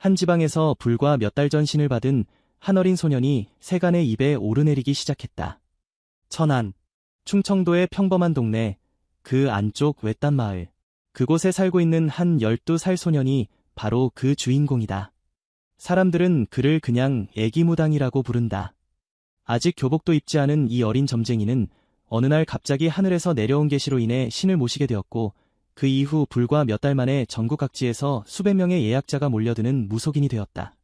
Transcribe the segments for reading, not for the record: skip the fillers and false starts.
한 지방에서 불과 몇 달 전 신을 받은 한 어린 소년이 세간의 입에 오르내리기 시작했다. 천안, 충청도의 평범한 동네, 그 안쪽 외딴 마을. 그곳에 살고 있는 한 12살 소년이 바로 그 주인공이다. 사람들은 그를 그냥 애기무당이라고 부른다. 아직 교복도 입지 않은 이 어린 점쟁이는 어느 날 갑자기 하늘에서 내려온 계시로 인해 신을 모시게 되었고, 그 이후 불과 몇 달 만에 전국 각지에서 수백 명의 예약자가 몰려드는 무속인이 되었다.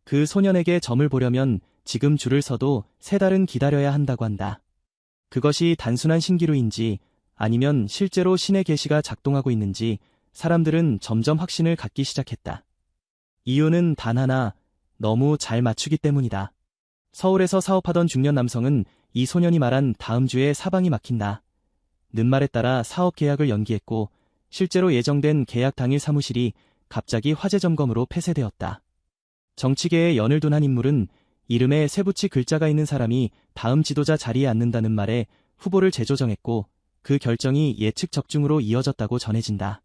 그 소년에게 점을 보려면 지금 줄을 서도 3달은 기다려야 한다고 한다. 그것이 단순한 신기루인지 아니면 실제로 신의 계시가 작동하고 있는지 사람들은 점점 확신을 갖기 시작했다. 이유는 단 하나, 너무 잘 맞추기 때문이다. 서울에서 사업하던 중년 남성은 이 소년이 말한 다음 주에 사방이 막힌다 는 말에 따라 사업 계약을 연기했고, 실제로 예정된 계약 당일 사무실이 갑자기 화재 점검으로 폐쇄되었다. 정치계에 연을 둔 한 인물은 이름에 쇠붙이 글자가 있는 사람이 다음 지도자 자리에 앉는다는 말에 후보를 재조정했고, 그 결정이 예측 적중으로 이어졌다고 전해진다.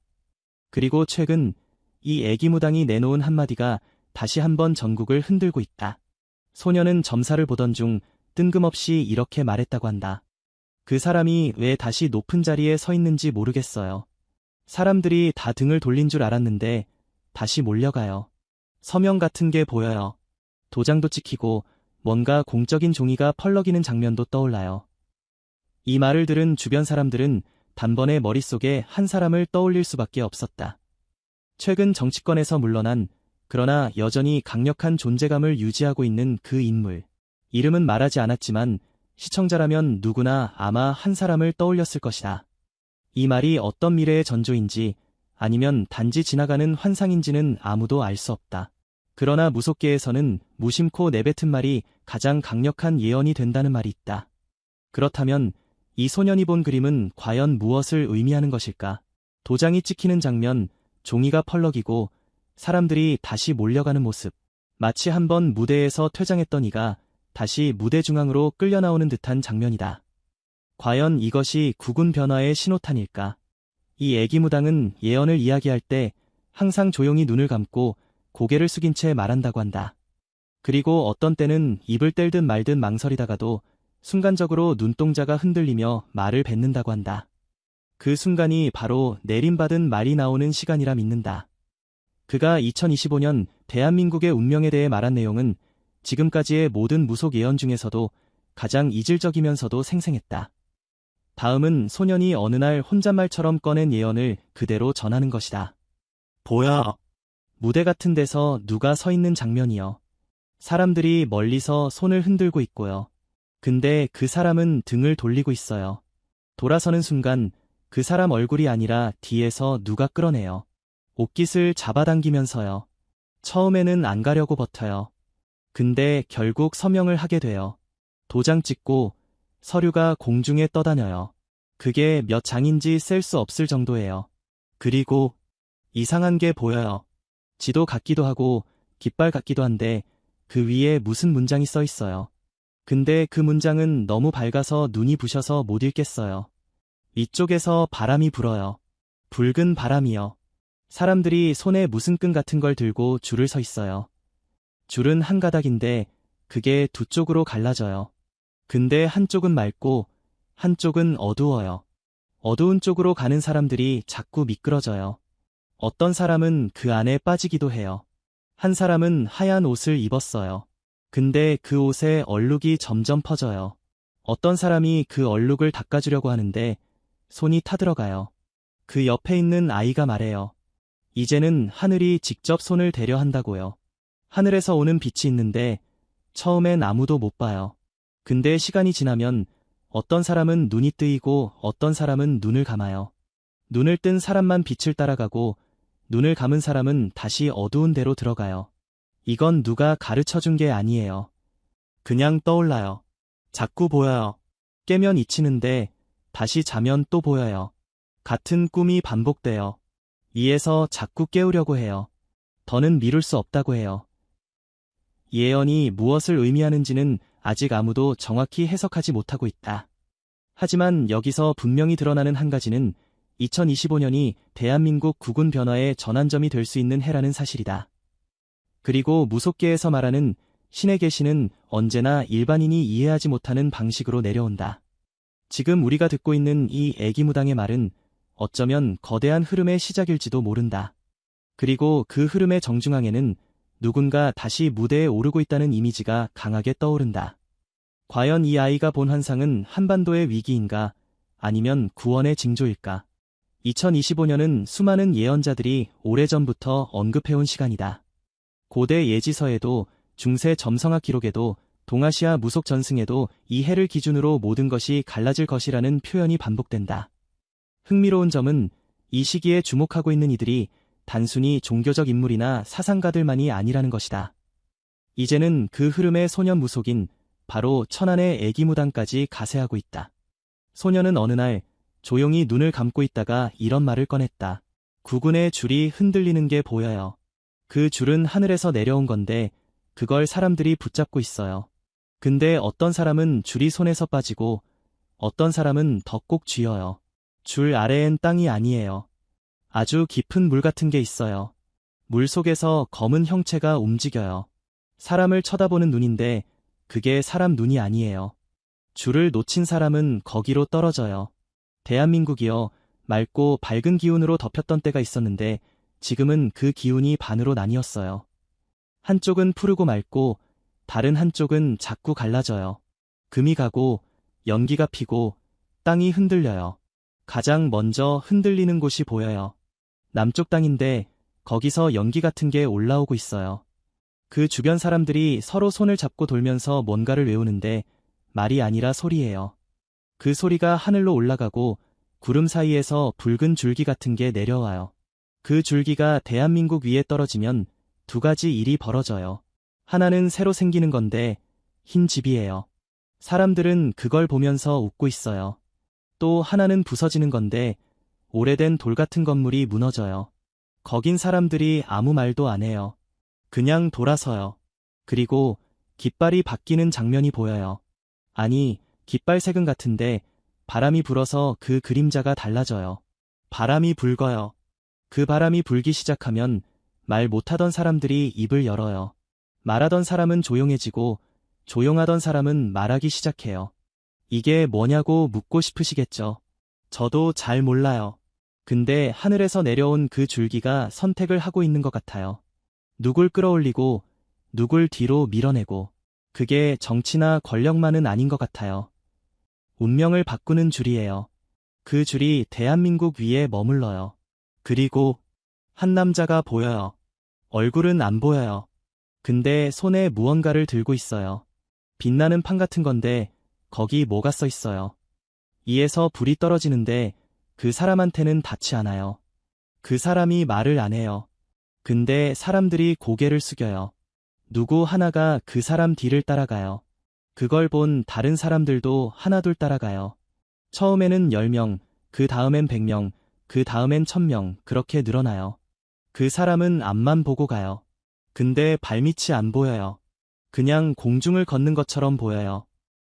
그리고 최근 이 애기무당이 내놓은 한마디가 다시 한번 전국을 흔들고 있다. 소년은 점사를 보던 중 뜬금없이 이렇게 말했다고 한다. 그 사람이 왜 다시 높은 자리에 서 있는지 모르겠어요. 사람들이 다 등을 돌린 줄 알았는데 다시 몰려가요. 서명 같은 게 보여요. 도장도 찍히고 뭔가 공적인 종이가 펄럭이는 장면도 떠올라요. 이 말을 들은 주변 사람들은 단번에 머릿속에 한 사람을 떠올릴 수밖에 없었다. 최근 정치권에서 물러난, 그러나 여전히 강력한 존재감을 유지하고 있는 그 인물. 이름은 말하지 않았지만 시청자라면 누구나 아마 한 사람을 떠올렸을 것이다. 이 말이 어떤 미래의 전조인지 아니면 단지 지나가는 환상인지는 아무도 알 수 없다. 그러나 무속계에서는 무심코 내뱉은 말이 가장 강력한 예언이 된다는 말이 있다. 그렇다면 이 소년이 본 그림은 과연 무엇을 의미하는 것일까? 도장이 찍히는 장면, 종이가 펄럭이고 사람들이 다시 몰려가는 모습. 마치 한번 무대에서 퇴장했던 이가 다시 무대 중앙으로 끌려 나오는 듯한 장면이다. 과연 이것이 국운 변화의 신호탄일까? 이 애기무당은 예언을 이야기할 때 항상 조용히 눈을 감고 고개를 숙인 채 말한다고 한다. 그리고 어떤 때는 입을 뗄듯 말듯 망설이다가도 순간적으로 눈동자가 흔들리며 말을 뱉는다고 한다. 그 순간이 바로 내림받은 말이 나오는 시간이라 믿는다. 그가 2025년 대한민국의 운명에 대해 말한 내용은 지금까지의 모든 무속 예언 중에서도 가장 이질적이면서도 생생했다. 다음은 소년이 어느 날 혼잣말처럼 꺼낸 예언을 그대로 전하는 것이다. 보여. 무대 같은 데서 누가 서 있는 장면이요. 사람들이 멀리서 손을 흔들고 있고요. 근데 그 사람은 등을 돌리고 있어요. 돌아서는 순간 그 사람 얼굴이 아니라 뒤에서 누가 끌어내요. 옷깃을 잡아당기면서요. 처음에는 안 가려고 버텨요. 근데 결국 서명을 하게 돼요. 도장 찍고 서류가 공중에 떠다녀요. 그게 몇 장인지 셀 수 없을 정도예요. 그리고 이상한 게 보여요. 지도 같기도 하고 깃발 같기도 한데 그 위에 무슨 문장이 써 있어요. 근데 그 문장은 너무 밝아서 눈이 부셔서 못 읽겠어요. 위쪽에서 바람이 불어요. 붉은 바람이요. 사람들이 손에 무슨 끈 같은 걸 들고 줄을 서 있어요. 줄은 한 가닥인데 그게 두 쪽으로 갈라져요. 근데 한쪽은 맑고 한쪽은 어두워요. 어두운 쪽으로 가는 사람들이 자꾸 미끄러져요. 어떤 사람은 그 안에 빠지기도 해요. 한 사람은 하얀 옷을 입었어요. 근데 그 옷에 얼룩이 점점 퍼져요. 어떤 사람이 그 얼룩을 닦아주려고 하는데 손이 타들어가요. 그 옆에 있는 아이가 말해요. 이제는 하늘이 직접 손을 대려 한다고요. 하늘에서 오는 빛이 있는데 처음엔 아무도 못 봐요. 근데 시간이 지나면 어떤 사람은 눈이 뜨이고 어떤 사람은 눈을 감아요. 눈을 뜬 사람만 빛을 따라가고 눈을 감은 사람은 다시 어두운 데로 들어가요. 이건 누가 가르쳐준 게 아니에요. 그냥 떠올라요. 자꾸 보여요. 깨면 잊히는데 다시 자면 또 보여요. 같은 꿈이 반복돼요. 이에서 자꾸 깨우려고 해요. 더는 미룰 수 없다고 해요. 예언이 무엇을 의미하는지는 아직 아무도 정확히 해석하지 못하고 있다. 하지만 여기서 분명히 드러나는 한 가지는 2025년이 대한민국 국운 변화의 전환점이 될 수 있는 해라는 사실이다. 그리고 무속계에서 말하는 신의 계시는 언제나 일반인이 이해하지 못하는 방식으로 내려온다. 지금 우리가 듣고 있는 이 애기무당의 말은 어쩌면 거대한 흐름의 시작일지도 모른다. 그리고 그 흐름의 정중앙에는 누군가 다시 무대에 오르고 있다는 이미지가 강하게 떠오른다. 과연 이 아이가 본 환상은 한반도의 위기인가, 아니면 구원의 징조일까? 2025년은 수많은 예언자들이 오래전부터 언급해온 시간이다. 고대 예지서에도, 중세 점성학 기록에도, 동아시아 무속 전승에도 이 해를 기준으로 모든 것이 갈라질 것이라는 표현이 반복된다. 흥미로운 점은 이 시기에 주목하고 있는 이들이 단순히 종교적 인물이나 사상가들만이 아니라는 것이다. 이제는 그 흐름의 소년 무속인 바로 천안의 애기무당까지 가세하고 있다. 소년은 어느 날 조용히 눈을 감고 있다가 이런 말을 꺼냈다. 구군의 줄이 흔들리는 게 보여요. 그 줄은 하늘에서 내려온 건데 그걸 사람들이 붙잡고 있어요. 근데 어떤 사람은 줄이 손에서 빠지고 어떤 사람은 더 꼭 쥐어요. 줄 아래엔 땅이 아니에요. 아주 깊은 물 같은 게 있어요. 물 속에서 검은 형체가 움직여요. 사람을 쳐다보는 눈인데 그게 사람 눈이 아니에요. 줄을 놓친 사람은 거기로 떨어져요. 대한민국이요, 맑고 밝은 기운으로 덮였던 때가 있었는데 지금은 그 기운이 반으로 나뉘었어요. 한쪽은 푸르고 맑고 다른 한쪽은 자꾸 갈라져요. 금이 가고 연기가 피고 땅이 흔들려요. 가장 먼저 흔들리는 곳이 보여요. 남쪽 땅인데 거기서 연기 같은 게 올라오고 있어요. 그 주변 사람들이 서로 손을 잡고 돌면서 뭔가를 외우는데 말이 아니라 소리예요. 그 소리가 하늘로 올라가고 구름 사이에서 붉은 줄기 같은 게 내려와요. 그 줄기가 대한민국 위에 떨어지면 두 가지 일이 벌어져요. 하나는 새로 생기는 건데 흰 집이에요. 사람들은 그걸 보면서 웃고 있어요. 또 하나는 부서지는 건데 오래된 돌 같은 건물이 무너져요. 거긴 사람들이 아무 말도 안 해요. 그냥 돌아서요. 그리고 깃발이 바뀌는 장면이 보여요. 아니, 깃발 색은 같은데 바람이 불어서 그 그림자가 달라져요. 바람이 불어요. 그 바람이 불기 시작하면 말 못하던 사람들이 입을 열어요. 말하던 사람은 조용해지고 조용하던 사람은 말하기 시작해요. 이게 뭐냐고 묻고 싶으시겠죠. 저도 잘 몰라요. 근데 하늘에서 내려온 그 줄기가 선택을 하고 있는 것 같아요. 누굴 끌어올리고 누굴 뒤로 밀어내고. 그게 정치나 권력만은 아닌 것 같아요. 운명을 바꾸는 줄이에요. 그 줄이 대한민국 위에 머물러요. 그리고 한 남자가 보여요. 얼굴은 안 보여요. 근데 손에 무언가를 들고 있어요. 빛나는 판 같은 건데 거기 뭐가 써 있어요. 이에서 불이 떨어지는데 그 사람한테는 닿지 않아요. 그 사람이 말을 안 해요. 근데 사람들이 고개를 숙여요. 누구 하나가 그 사람 뒤를 따라가요. 그걸 본 다른 사람들도 하나둘 따라가요. 처음에는 10명, 그 다음엔 100명, 그 다음엔 1000명, 그렇게 늘어나요. 그 사람은 앞만 보고 가요. 근데 발밑이 안 보여요. 그냥 공중을 걷는 것처럼 보여요.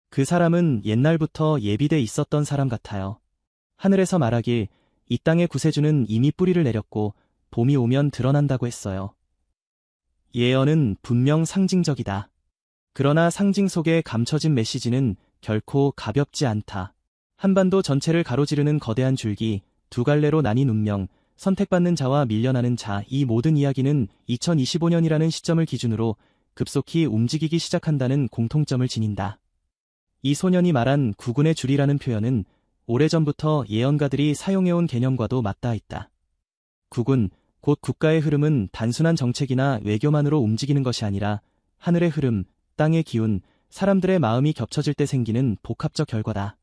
그 사람은 옛날부터 예비돼 있었던 사람 같아요. 하늘에서 말하길 이 땅의 구세주는 이미 뿌리를 내렸고 봄이 오면 드러난다고 했어요. 예언은 분명 상징적이다. 그러나 상징 속에 감춰진 메시지는 결코 가볍지 않다. 한반도 전체를 가로지르는 거대한 줄기, 두 갈래로 나뉜 운명, 선택받는 자와 밀려나는 자, 이 모든 이야기는 2025년이라는 시점을 기준으로 급속히 움직이기 시작한다는 공통점을 지닌다. 이 소년이 말한 구군의 줄이라는 표현은 오래전부터 예언가들이 사용해온 개념과도 맞닿아 있다. 구군, 곧 국가의 흐름은 단순한 정책이나 외교만으로 움직이는 것이 아니라 하늘의 흐름, 땅의 기운, 사람들의 마음이 겹쳐질 때 생기는 복합적 결과다.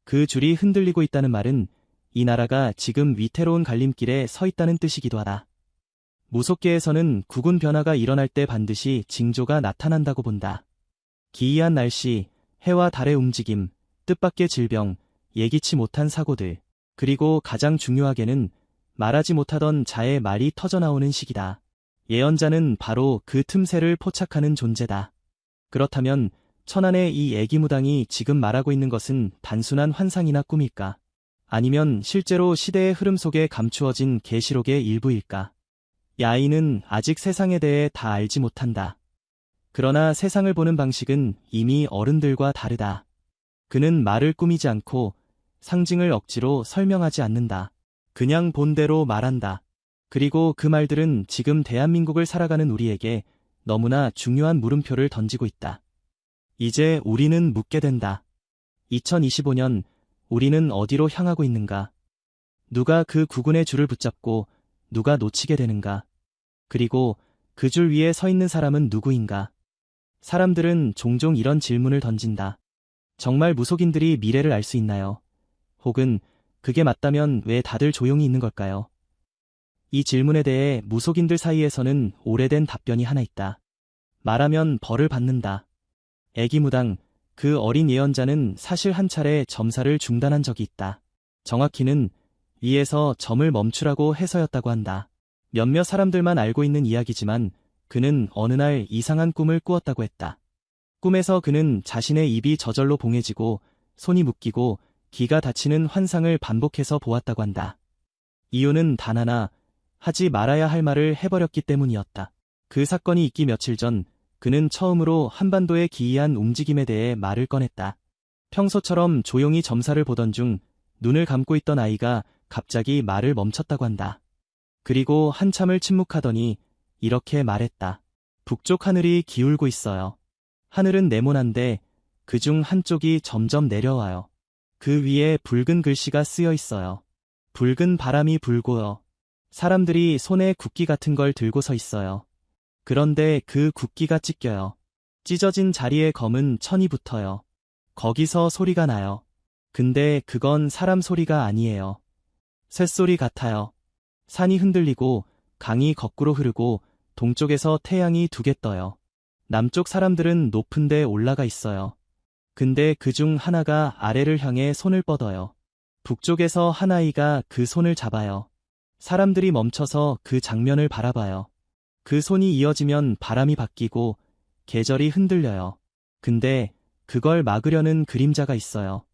그 줄이 흔들리고 있다는 말은 이 나라가 지금 위태로운 갈림길에 서 있다는 뜻이기도 하다. 무속계에서는 구군 변화가 일어날 때 반드시 징조가 나타난다고 본다. 기이한 날씨, 해와 달의 움직임, 뜻밖의 질병, 예기치 못한 사고들, 그리고 가장 중요하게는 말하지 못하던 자의 말이 터져나오는 시기다. 예언자는 바로 그 틈새를 포착하는 존재다. 그렇다면 천안의 이 애기무당이 지금 말하고 있는 것은 단순한 환상이나 꿈일까? 아니면 실제로 시대의 흐름 속에 감추어진 계시록의 일부일까? 이 아이는 아직 세상에 대해 다 알지 못한다. 그러나 세상을 보는 방식은 이미 어른들과 다르다. 그는 말을 꾸미지 않고 상징을 억지로 설명하지 않는다. 그냥 본대로 말한다. 그리고 그 말들은 지금 대한민국을 살아가는 우리에게 너무나 중요한 물음표를 던지고 있다. 이제 우리는 묻게 된다. 2025년 우리는 어디로 향하고 있는가? 누가 그 구군의 줄을 붙잡고 누가 놓치게 되는가? 그리고 그 줄 위에 서 있는 사람은 누구인가? 사람들은 종종 이런 질문을 던진다. 정말 무속인들이 미래를 알 수 있나요? 혹은 그게 맞다면 왜 다들 조용히 있는 걸까요? 이 질문에 대해 무속인들 사이에서는 오래된 답변이 하나 있다. 말하면 벌을 받는다. 애기무당, 그 어린 예언자는 사실 한 차례 점사를 중단한 적이 있다. 정확히는 위에서 점을 멈추라고 해서였다고 한다. 몇몇 사람들만 알고 있는 이야기지만 그는 어느 날 이상한 꿈을 꾸었다고 했다. 꿈에서 그는 자신의 입이 저절로 봉해지고 손이 묶이고 귀가 닫히는 환상을 반복해서 보았다고 한다. 이유는 단 하나, 하지 말아야 할 말을 해버렸기 때문이었다. 그 사건이 있기 며칠 전 그는 처음으로 한반도의 기이한 움직임에 대해 말을 꺼냈다. 평소처럼 조용히 점사를 보던 중 눈을 감고 있던 아이가 갑자기 말을 멈췄다고 한다. 그리고 한참을 침묵하더니 이렇게 말했다. 북쪽 하늘이 기울고 있어요. 하늘은 네모난데 그중 한쪽이 점점 내려와요. 그 위에 붉은 글씨가 쓰여 있어요. 붉은 바람이 불고요. 사람들이 손에 국기 같은 걸 들고 서 있어요. 그런데 그 국기가 찢겨요. 찢어진 자리에 검은 천이 붙어요. 거기서 소리가 나요. 근데 그건 사람 소리가 아니에요. 쇳소리 같아요. 산이 흔들리고 강이 거꾸로 흐르고 동쪽에서 태양이 두 개 떠요. 남쪽 사람들은 높은 데 올라가 있어요. 근데 그중 하나가 아래를 향해 손을 뻗어요. 북쪽에서 한 아이가 그 손을 잡아요. 사람들이 멈춰서 그 장면을 바라봐요. 그 손이 이어지면 바람이 바뀌고 계절이 흔들려요. 근데 그걸 막으려는 그림자가 있어요.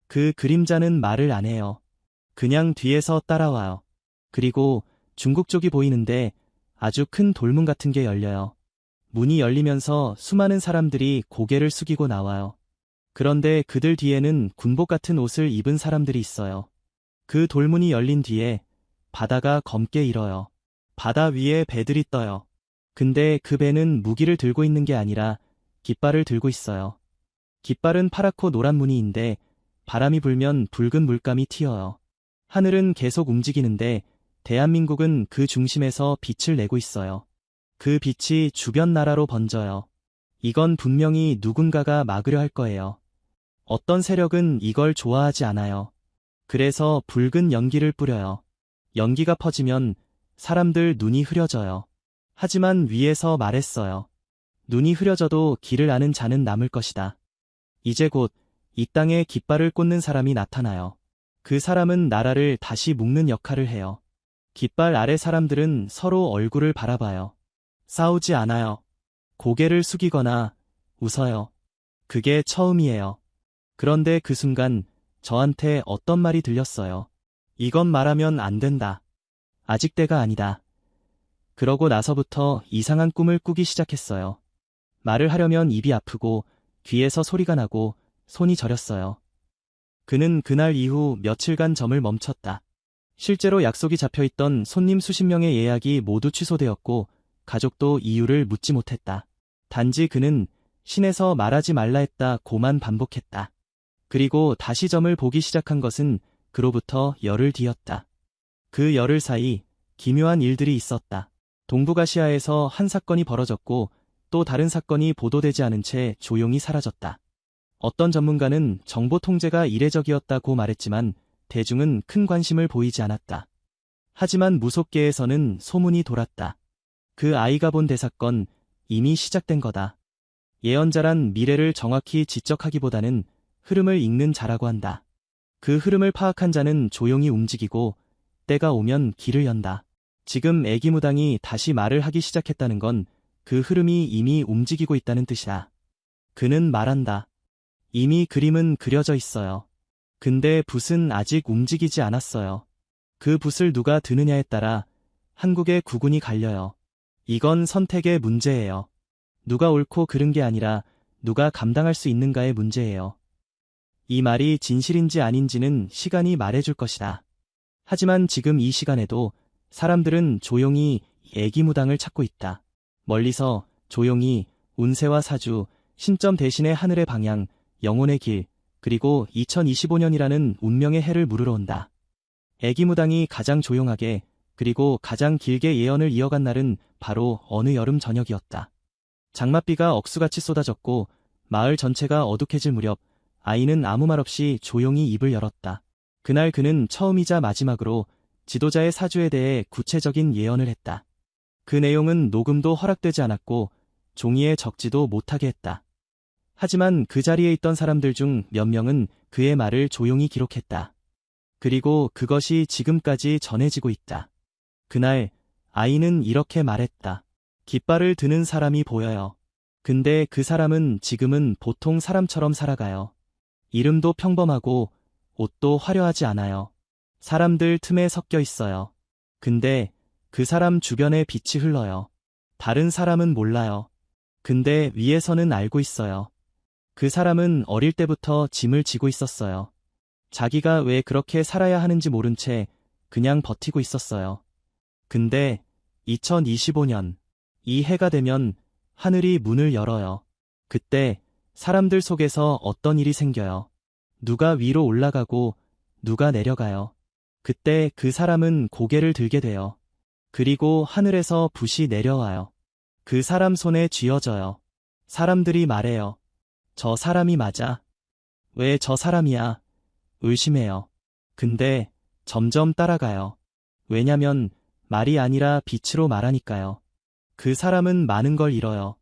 그 그림자는 말을 안 해요. 그냥 뒤에서 따라와요. 그리고 중국 쪽이 보이는데 아주 큰 돌문 같은 게 열려요. 문이 열리면서 수많은 사람들이 고개를 숙이고 나와요. 그런데 그들 뒤에는 군복 같은 옷을 입은 사람들이 있어요. 그 돌문이 열린 뒤에 바다가 검게 일어요. 바다 위에 배들이 떠요. 근데 그 배는 무기를 들고 있는 게 아니라 깃발을 들고 있어요. 깃발은 파랗고 노란 무늬인데 바람이 불면 붉은 물감이 튀어요. 하늘은 계속 움직이는데 대한민국은 그 중심에서 빛을 내고 있어요. 그 빛이 주변 나라로 번져요. 이건 분명히 누군가가 막으려 할 거예요. 어떤 세력은 이걸 좋아하지 않아요. 그래서 붉은 연기를 뿌려요. 연기가 퍼지면 사람들 눈이 흐려져요. 하지만 위에서 말했어요. 눈이 흐려져도 길을 아는 자는 남을 것이다. 이제 곧 이 땅에 깃발을 꽂는 사람이 나타나요. 그 사람은 나라를 다시 묶는 역할을 해요. 깃발 아래 사람들은 서로 얼굴을 바라봐요. 싸우지 않아요. 고개를 숙이거나 웃어요. 그게 처음이에요. 그런데 그 순간 저한테 어떤 말이 들렸어요. 이건 말하면 안 된다. 아직 때가 아니다. 그러고 나서부터 이상한 꿈을 꾸기 시작했어요. 말을 하려면 입이 아프고 귀에서 소리가 나고 손이 저렸어요. 그는 그날 이후 며칠간 점을 멈췄다. 실제로 약속이 잡혀있던 손님 수십 명의 예약이 모두 취소되었고 가족도 이유를 묻지 못했다. 단지 그는 신에서 말하지 말라 했다고만 반복했다. 그리고 다시 점을 보기 시작한 것은 그로부터 열흘 뒤였다. 그 열흘 사이 기묘한 일들이 있었다. 동북아시아에서 한 사건이 벌어졌고 또 다른 사건이 보도되지 않은 채 조용히 사라졌다. 어떤 전문가는 정보 통제가 이례적이었다고 말했지만 대중은 큰 관심을 보이지 않았다. 하지만 무속계에서는 소문이 돌았다. 그 아이가 본 대사건 이미 시작된 거다. 예언자란 미래를 정확히 지적하기보다는 흐름을 읽는 자라고 한다. 그 흐름을 파악한 자는 조용히 움직이고 때가 오면 길을 연다. 지금 애기무당이 다시 말을 하기 시작했다는 건 그 흐름이 이미 움직이고 있다는 뜻이다. 그는 말한다. 이미 그림은 그려져 있어요. 근데 붓은 아직 움직이지 않았어요. 그 붓을 누가 드느냐에 따라 한국의 국운이 갈려요. 이건 선택의 문제예요. 누가 옳고 그른 게 아니라 누가 감당할 수 있는가의 문제예요. 이 말이 진실인지 아닌지는 시간이 말해줄 것이다. 하지만 지금 이 시간에도 사람들은 조용히 애기무당을 찾고 있다. 멀리서 조용히 운세와 사주, 신점 대신에 하늘의 방향, 영혼의 길, 그리고 2025년이라는 운명의 해를 물으러 온다. 애기무당이 가장 조용하게 그리고 가장 길게 예언을 이어간 날은 바로 어느 여름 저녁이었다. 장맛비가 억수같이 쏟아졌고 마을 전체가 어둑해질 무렵 아이는 아무 말 없이 조용히 입을 열었다. 그날 그는 처음이자 마지막으로 지도자의 사주에 대해 구체적인 예언을 했다. 그 내용은 녹음도 허락되지 않았고 종이에 적지도 못하게 했다. 하지만 그 자리에 있던 사람들 중 몇 명은 그의 말을 조용히 기록했다. 그리고 그것이 지금까지 전해지고 있다. 그날 아이는 이렇게 말했다. 깃발을 드는 사람이 보여요. 근데 그 사람은 지금은 보통 사람처럼 살아가요. 이름도 평범하고 옷도 화려하지 않아요. 사람들 틈에 섞여 있어요. 근데 그 사람 주변에 빛이 흘러요. 다른 사람은 몰라요. 근데 위에서는 알고 있어요. 그 사람은 어릴 때부터 짐을 지고 있었어요. 자기가 왜 그렇게 살아야 하는지 모른 채 그냥 버티고 있었어요. 근데 2025년 이 해가 되면 하늘이 문을 열어요. 그때 사람들 속에서 어떤 일이 생겨요. 누가 위로 올라가고 누가 내려가요. 그때 그 사람은 고개를 들게 돼요. 그리고 하늘에서 불이 내려와요. 그 사람 손에 쥐어져요. 사람들이 말해요. 저 사람이 맞아? 왜 저 사람이야? 의심해요. 근데 점점 따라가요. 왜냐면 말이 아니라 빛으로 말하니까요. 그 사람은 많은 걸 잃어요.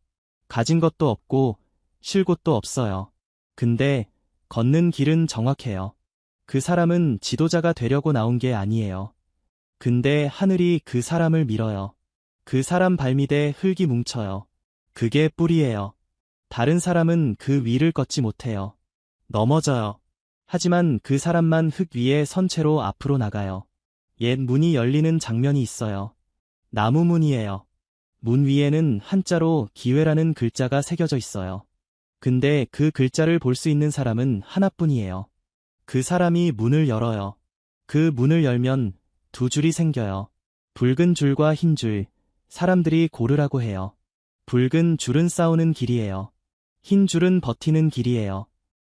가진 것도 없고 쉴 곳도 없어요. 근데 걷는 길은 정확해요. 그 사람은 지도자가 되려고 나온 게 아니에요. 근데 하늘이 그 사람을 밀어요. 그 사람 발밑에 흙이 뭉쳐요. 그게 뿌리예요. 다른 사람은 그 위를 걷지 못해요. 넘어져요. 하지만 그 사람만 흙 위에 선 채로 앞으로 나가요. 옛 문이 열리는 장면이 있어요. 나무 문이에요. 문 위에는 한자로 기회라는 글자가 새겨져 있어요. 근데 그 글자를 볼 수 있는 사람은 하나뿐이에요. 그 사람이 문을 열어요. 그 문을 열면 두 줄이 생겨요. 붉은 줄과 흰 줄, 사람들이 고르라고 해요. 붉은 줄은 싸우는 길이에요. 흰 줄은 버티는 길이에요.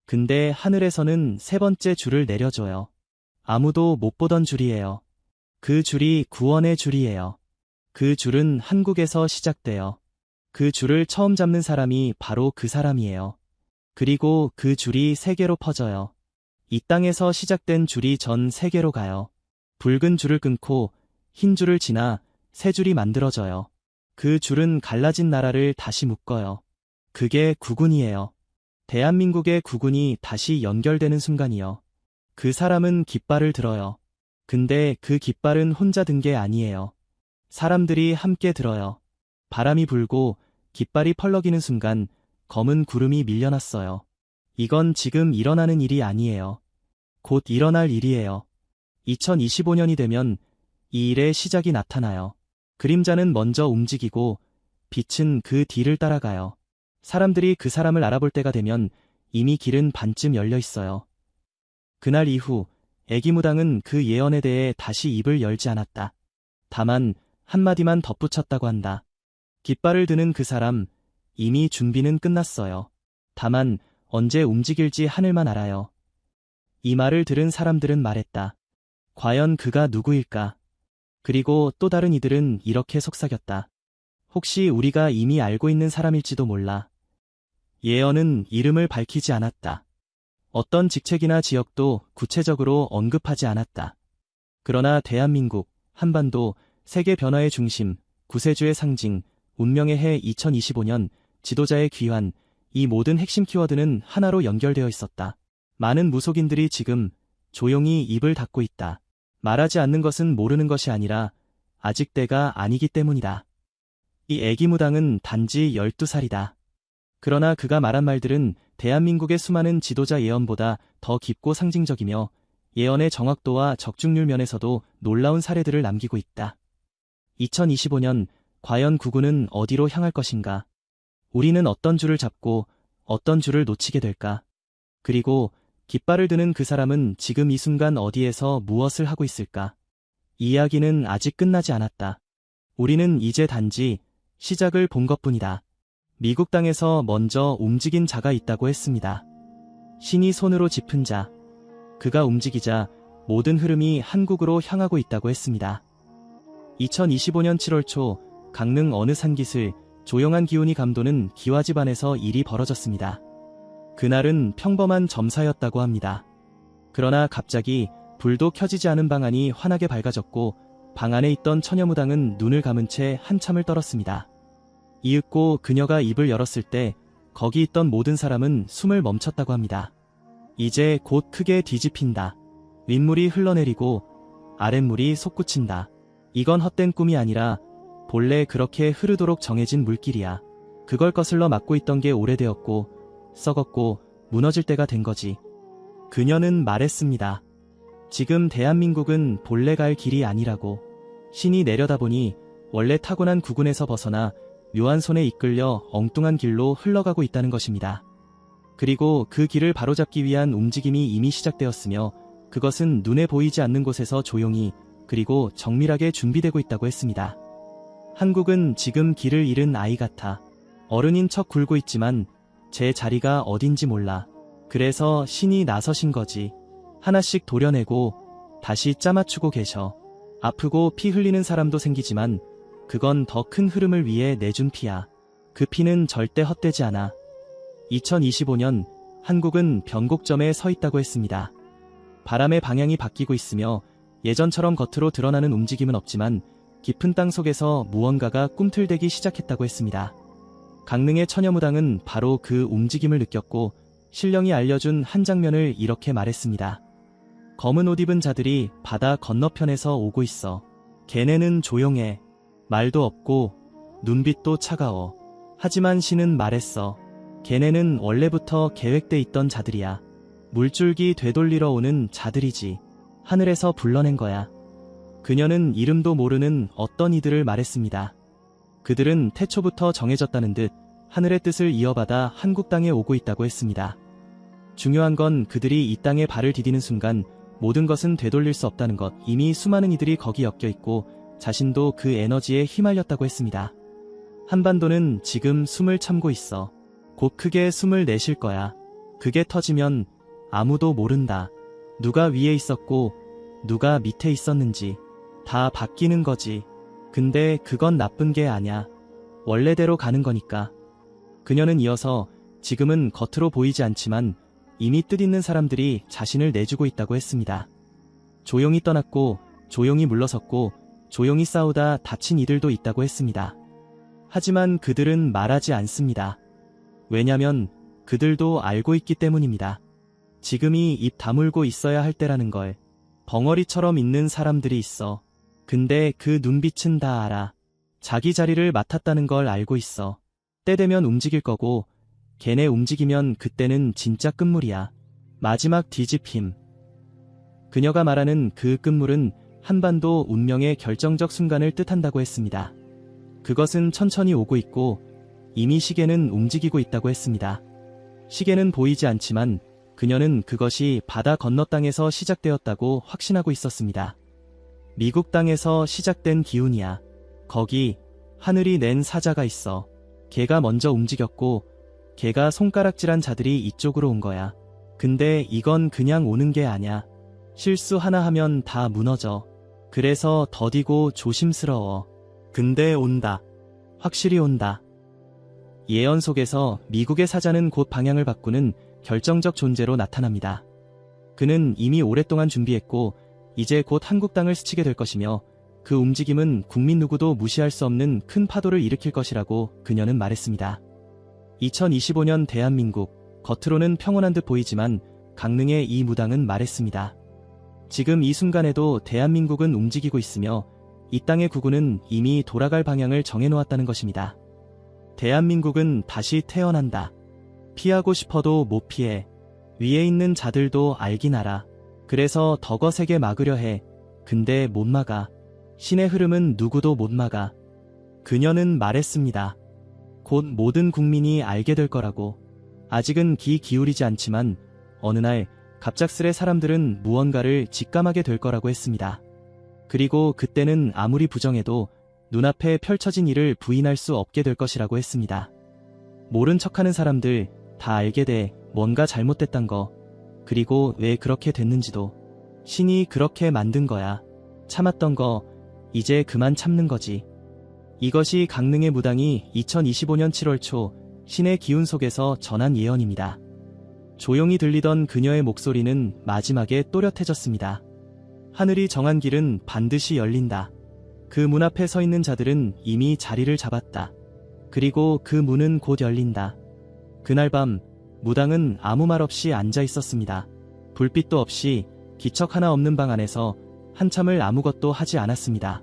근데 하늘에서는 세 번째 줄을 내려줘요. 아무도 못 보던 줄이에요. 그 줄이 구원의 줄이에요. 그 줄은 한국에서 시작돼요. 그 줄을 처음 잡는 사람이 바로 그 사람이에요. 그리고 그 줄이 세계로 퍼져요. 이 땅에서 시작된 줄이 전 세계로 가요. 붉은 줄을 끊고 흰 줄을 지나 새 줄이 만들어져요. 그 줄은 갈라진 나라를 다시 묶어요. 그게 국운이에요. 대한민국의 국운이 다시 연결되는 순간이요. 그 사람은 깃발을 들어요. 근데 그 깃발은 혼자 든 게 아니에요. 사람들이 함께 들어요. 바람이 불고 깃발이 펄럭이는 순간 검은 구름이 밀려났어요. 이건 지금 일어나는 일이 아니에요. 곧 일어날 일이에요. 2025년이 되면 이 일의 시작이 나타나요. 그림자는 먼저 움직이고 빛은 그 뒤를 따라가요. 사람들이 그 사람을 알아볼 때가 되면 이미 길은 반쯤 열려 있어요. 그날 이후 애기무당은 그 예언에 대해 다시 입을 열지 않았다. 다만 한마디만 덧붙였다고 한다. 깃발을 드는 그 사람, 이미 준비는 끝났어요. 다만 언제 움직일지 하늘만 알아요. 이 말을 들은 사람들은 말했다. 과연 그가 누구일까? 그리고 또 다른 이들은 이렇게 속삭였다. 혹시 우리가 이미 알고 있는 사람일지도 몰라. 예언은 이름을 밝히지 않았다. 어떤 직책이나 지역도 구체적으로 언급하지 않았다. 그러나 대한민국, 한반도, 세계 변화의 중심, 구세주의 상징, 운명의 해 2025년, 지도자의 귀환, 이 모든 핵심 키워드는 하나로 연결되어 있었다. 많은 무속인들이 지금 조용히 입을 닫고 있다. 말하지 않는 것은 모르는 것이 아니라 아직 때가 아니기 때문이다. 이 애기무당은 단지 12살이다. 그러나 그가 말한 말들은 대한민국의 수많은 지도자 예언보다 더 깊고 상징적이며 예언의 정확도와 적중률 면에서도 놀라운 사례들을 남기고 있다. 2025년 과연 구구는 어디로 향할 것인가? 우리는 어떤 줄을 잡고 어떤 줄을 놓치게 될까? 그리고 깃발을 드는 그 사람은 지금 이 순간 어디에서 무엇을 하고 있을까? 이야기는 아직 끝나지 않았다. 우리는 이제 단지 시작을 본 것뿐이다. 미국 땅에서 먼저 움직인 자가 있다고 했습니다. 신이 손으로 짚은 자. 그가 움직이자 모든 흐름이 한국으로 향하고 있다고 했습니다. 2025년 7월 초 강릉 어느 산기슭 조용한 기운이 감도는 기와 집안에서 일이 벌어졌습니다. 그날은 평범한 점사였다고 합니다. 그러나 갑자기 불도 켜지지 않은 방 안이 환하게 밝아졌고 방 안에 있던 처녀무당은 눈을 감은 채 한참을 떨었습니다. 이윽고 그녀가 입을 열었을 때 거기 있던 모든 사람은 숨을 멈췄다고 합니다. 이제 곧 크게 뒤집힌다. 윗물이 흘러내리고 아랫물이 솟구친다. 이건 헛된 꿈이 아니라 본래 그렇게 흐르도록 정해진 물길이야. 그걸 거슬러 막고 있던 게 오래되었고 썩었고 무너질 때가 된 거지. 그녀는 말했습니다. 지금 대한민국은 본래 갈 길이 아니라고. 신이 내려다보니 원래 타고난 구군에서 벗어나 묘한 손에 이끌려 엉뚱한 길로 흘러가고 있다는 것입니다. 그리고 그 길을 바로잡기 위한 움직임이 이미 시작되었으며 그것은 눈에 보이지 않는 곳에서 조용히 그리고 정밀하게 준비되고 있다고 했습니다. 한국은 지금 길을 잃은 아이 같아. 어른인 척 굴고 있지만 제 자리가 어딘지 몰라. 그래서 신이 나서신 거지. 하나씩 도려내고 다시 짜맞추고 계셔. 아프고 피 흘리는 사람도 생기지만 그건 더 큰 흐름을 위해 내준 피야. 그 피는 절대 헛되지 않아. 2025년 한국은 변곡점에 서 있다고 했습니다. 바람의 방향이 바뀌고 있으며 예전처럼 겉으로 드러나는 움직임은 없지만 깊은 땅 속에서 무언가가 꿈틀대기 시작했다고 했습니다. 강릉의 처녀무당은 바로 그 움직임을 느꼈고 신령이 알려준 한 장면을 이렇게 말했습니다. 검은 옷 입은 자들이 바다 건너편에서 오고 있어. 걔네는 조용해. 말도 없고 눈빛도 차가워. 하지만 신은 말했어. 걔네는 원래부터 계획돼 있던 자들이야. 물줄기 되돌리러 오는 자들이지. 하늘에서 불러낸 거야. 그녀는 이름도 모르는 어떤 이들을 말했습니다. 그들은 태초부터 정해졌다는 듯 하늘의 뜻을 이어받아 한국 땅에 오고 있다고 했습니다. 중요한 건 그들이 이 땅에 발을 디디는 순간 모든 것은 되돌릴 수 없다는 것. 이미 수많은 이들이 거기 엮여 있고 자신도 그 에너지에 휘말렸다고 했습니다. 한반도는 지금 숨을 참고 있어. 곧 크게 숨을 내쉴 거야. 그게 터지면 아무도 모른다. 누가 위에 있었고 누가 밑에 있었는지 다 바뀌는 거지. 근데 그건 나쁜 게 아냐. 원래대로 가는 거니까. 그녀는 이어서 지금은 겉으로 보이지 않지만 이미 뜻있는 사람들이 자신을 내주고 있다고 했습니다. 조용히 떠났고 조용히 물러섰고 조용히 싸우다 다친 이들도 있다고 했습니다. 하지만 그들은 말하지 않습니다. 왜냐면 그들도 알고 있기 때문입니다. 지금이 입 다물고 있어야 할 때라는 걸. 벙어리처럼 있는 사람들이 있어. 근데 그 눈빛은 다 알아. 자기 자리를 맡았다는 걸 알고 있어. 때 되면 움직일 거고 걔네 움직이면 그때는 진짜 끝물이야. 마지막 뒤집힘. 그녀가 말하는 그 끝물은 한반도 운명의 결정적 순간을 뜻한다고 했습니다. 그것은 천천히 오고 있고 이미 시계는 움직이고 있다고 했습니다. 시계는 보이지 않지만 그녀는 그것이 바다 건너 땅에서 시작되었다고 확신하고 있었습니다. 미국 땅에서 시작된 기운이야. 거기 하늘이 낸 사자가 있어. 걔가 먼저 움직였고 걔가 손가락질한 자들이 이쪽으로 온 거야. 근데 이건 그냥 오는 게 아냐. 실수 하나 하면 다 무너져. 그래서 더디고 조심스러워. 근데 온다. 확실히 온다. 예언 속에서 미국의 사자는 곧 방향을 바꾸는 결정적 존재로 나타납니다. 그는 이미 오랫동안 준비했고 이제 곧 한국 땅을 스치게 될 것이며 그 움직임은 국민 누구도 무시할 수 없는 큰 파도를 일으킬 것이라고 그녀는 말했습니다. 2025년 대한민국, 겉으로는 평온한 듯 보이지만 강릉의 이 무당은 말했습니다. 지금 이 순간에도 대한민국은 움직이고 있으며 이 땅의 구구는 이미 돌아갈 방향을 정해놓았다는 것입니다. 대한민국은 다시 태어난다. 피하고 싶어도 못 피해. 위에 있는 자들도 알긴 알아. 그래서 더 거세게 막으려 해. 근데 못 막아. 신의 흐름은 누구도 못 막아. 그녀는 말했습니다. 곧 모든 국민이 알게 될 거라고. 아직은 귀 기울이지 않지만 어느 날 갑작스레 사람들은 무언가를 직감하게 될 거라고 했습니다. 그리고 그때는 아무리 부정해도 눈앞에 펼쳐진 일을 부인할 수 없게 될 것이라고 했습니다. 모른 척하는 사람들 다 알게 돼. 뭔가 잘못됐단 거. 그리고 왜 그렇게 됐는지도. 신이 그렇게 만든 거야. 참았던 거 이제 그만 참는 거지. 이것이 강릉의 무당이 2025년 7월 초 신의 기운 속에서 전한 예언입니다. 조용히 들리던 그녀의 목소리는 마지막에 또렷해졌습니다. 하늘이 정한 길은 반드시 열린다. 그 문 앞에 서 있는 자들은 이미 자리를 잡았다. 그리고 그 문은 곧 열린다. 그날 밤 무당은 아무 말 없이 앉아 있었습니다. 불빛도 없이 기척 하나 없는 방 안에서 한참을 아무것도 하지 않았습니다.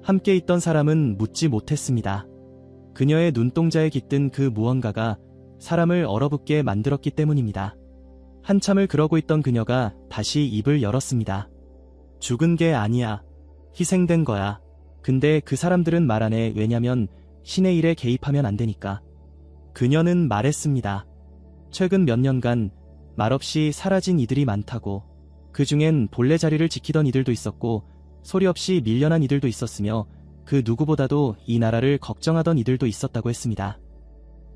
함께 있던 사람은 묻지 못했습니다. 그녀의 눈동자에 깃든 그 무언가가 사람을 얼어붙게 만들었기 때문입니다. 한참을 그러고 있던 그녀가 다시 입을 열었습니다. 죽은 게 아니야. 희생된 거야. 근데 그 사람들은 말 안 해. 왜냐면 신의 일에 개입하면 안 되니까. 그녀는 말했습니다. 최근 몇 년간 말없이 사라진 이들이 많다고. 그 중엔 본래 자리를 지키던 이들도 있었고 소리 없이 밀려난 이들도 있었으며 그 누구보다도 이 나라를 걱정하던 이들도 있었다고 했습니다.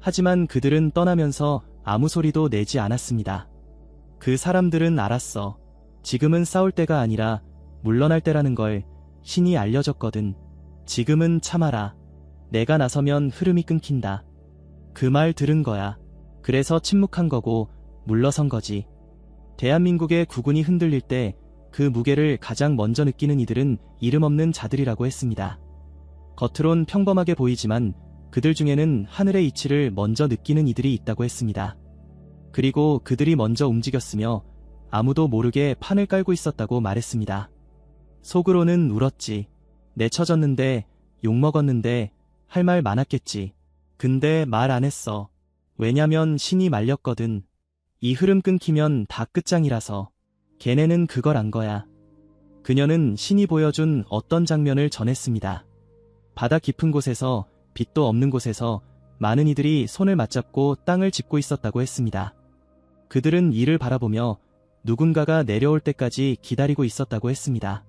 하지만 그들은 떠나면서 아무 소리도 내지 않았습니다. 그 사람들은 알았어. 지금은 싸울 때가 아니라 물러날 때라는 걸 신이 알려줬거든. 지금은 참아라. 내가 나서면 흐름이 끊긴다. 그 말 들은 거야. 그래서 침묵한 거고 물러선 거지. 대한민국의 국운이 흔들릴 때 그 무게를 가장 먼저 느끼는 이들은 이름 없는 자들이라고 했습니다. 겉으론 평범하게 보이지만 그들 중에는 하늘의 이치를 먼저 느끼는 이들이 있다고 했습니다. 그리고 그들이 먼저 움직였으며 아무도 모르게 판을 깔고 있었다고 말했습니다. 속으로는 울었지. 내쳐졌는데 욕먹었는데 할 말 많았겠지. 근데 말 안 했어. 왜냐면 신이 말렸거든. 이 흐름 끊기면 다 끝장이라서. 걔네는 그걸 안 거야. 그녀는 신이 보여준 어떤 장면을 전했습니다. 바다 깊은 곳에서 빛도 없는 곳에서 많은 이들이 손을 맞잡고 땅을 짚고 있었다고 했습니다. 그들은 이를 바라보며 누군가가 내려올 때까지 기다리고 있었다고 했습니다.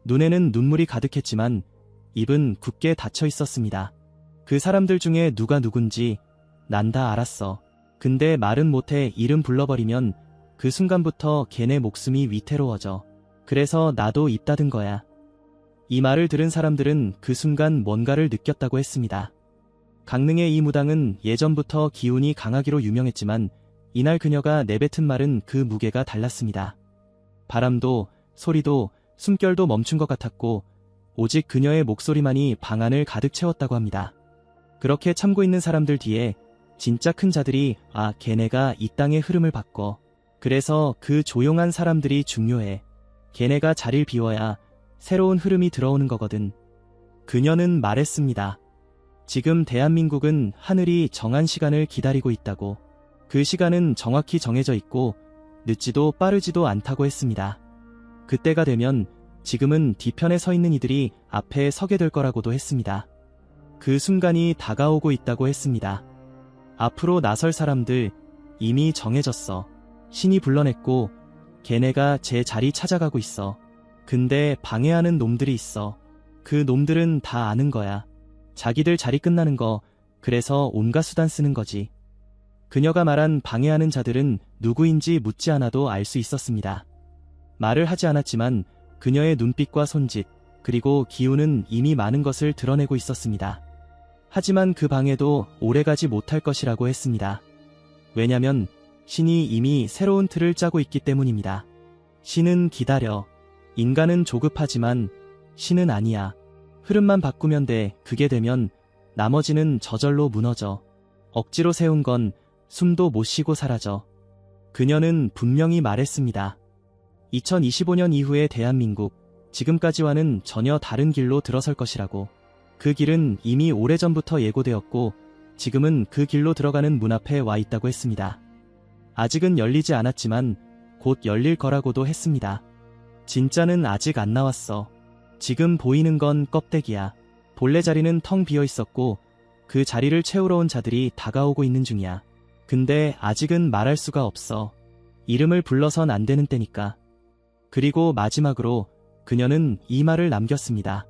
눈에는 눈물이 가득했지만 입은 굳게 닫혀 있었습니다. 그 사람들 중에 누가 누군지 난 다 알았어. 근데 말은 못해. 이름 불러버리면 그 순간부터 걔네 목숨이 위태로워져. 그래서 나도 입 닫은 거야. 이 말을 들은 사람들은 그 순간 뭔가를 느꼈다고 했습니다. 강릉의 이 무당은 예전부터 기운이 강하기로 유명했지만 이날 그녀가 내뱉은 말은 그 무게가 달랐습니다. 바람도 소리도 숨결도 멈춘 것 같았고 오직 그녀의 목소리만이 방 안을 가득 채웠다고 합니다. 그렇게 참고 있는 사람들 뒤에 진짜 큰 자들이 걔네가 이 땅의 흐름을 바꿔. 그래서 그 조용한 사람들이 중요해. 걔네가 자리를 비워야 새로운 흐름이 들어오는 거거든. 그녀는 말했습니다. 지금 대한민국은 하늘이 정한 시간을 기다리고 있다고. 그 시간은 정확히 정해져 있고 늦지도 빠르지도 않다고 했습니다. 그때가 되면 지금은 뒤편에 서 있는 이들이 앞에 서게 될 거라고도 했습니다. 그 순간이 다가오고 있다고 했습니다. 앞으로 나설 사람들 이미 정해졌어. 신이 불러냈고 걔네가 제 자리 찾아가고 있어. 근데 방해하는 놈들이 있어. 그 놈들은 다 아는 거야. 자기들 자리 끝나는 거. 그래서 온갖 수단 쓰는 거지. 그녀가 말한 방해하는 자들은 누구인지 묻지 않아도 알 수 있었습니다. 말을 하지 않았지만 그녀의 눈빛과 손짓 그리고 기운은 이미 많은 것을 드러내고 있었습니다. 하지만 그 방해도 오래가지 못할 것이라고 했습니다. 왜냐면 신이 이미 새로운 틀을 짜고 있기 때문입니다. 신은 기다려. 인간은 조급하지만 신은 아니야. 흐름만 바꾸면 돼. 그게 되면 나머지는 저절로 무너져. 억지로 세운 건 숨도 못 쉬고 사라져. 그녀는 분명히 말했습니다. 2025년 이후의 대한민국, 지금까지와는 전혀 다른 길로 들어설 것이라고. 그 길은 이미 오래전부터 예고되었고 지금은 그 길로 들어가는 문 앞에 와 있다고 했습니다. 아직은 열리지 않았지만 곧 열릴 거라고도 했습니다. 진짜는 아직 안 나왔어. 지금 보이는 건 껍데기야. 본래 자리는 텅 비어 있었고 그 자리를 채우러 온 자들이 다가오고 있는 중이야. 근데 아직은 말할 수가 없어. 이름을 불러선 안 되는 때니까. 그리고 마지막으로 그녀는 이 말을 남겼습니다.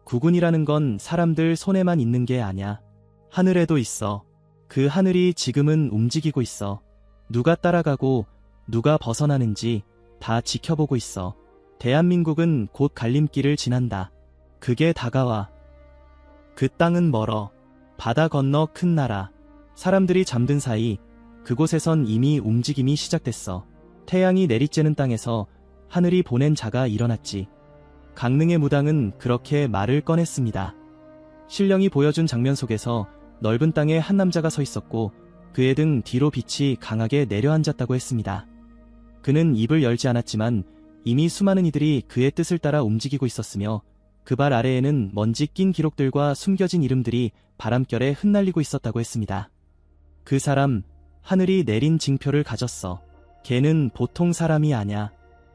구군이라는 건 사람들 손에만 있는 게 아냐. 하늘에도 있어. 그 하늘이 지금은 움직이고 있어. 누가 따라가고 누가 벗어나는지 다 지켜보고 있어. 대한민국은 곧 갈림길을 지난다. 그게 다가와. 그 땅은 멀어. 바다 건너 큰 나라. 사람들이 잠든 사이 그곳에선 이미 움직임이 시작됐어. 태양이 내리쬐는 땅에서 하늘이 보낸 자가 일어났지. 강릉의 무당은 그렇게 말을 꺼냈습니다. 신령이 보여준 장면 속에서 넓은 땅에 한 남자가 서 있었고 그의 등 뒤로 빛이 강하게 내려앉았다고 했습니다. 그는 입을 열지 않았지만 이미 수많은 이들이 그의 뜻을 따라 움직이고 있었으며 그 발 아래에는 먼지 낀 기록들과 숨겨진 이름들이 바람결에 흩날리고 있었다고 했습니다. 그 사람, 하늘이 내린 징표를 가졌어. 걔는 보통 사람이 아냐.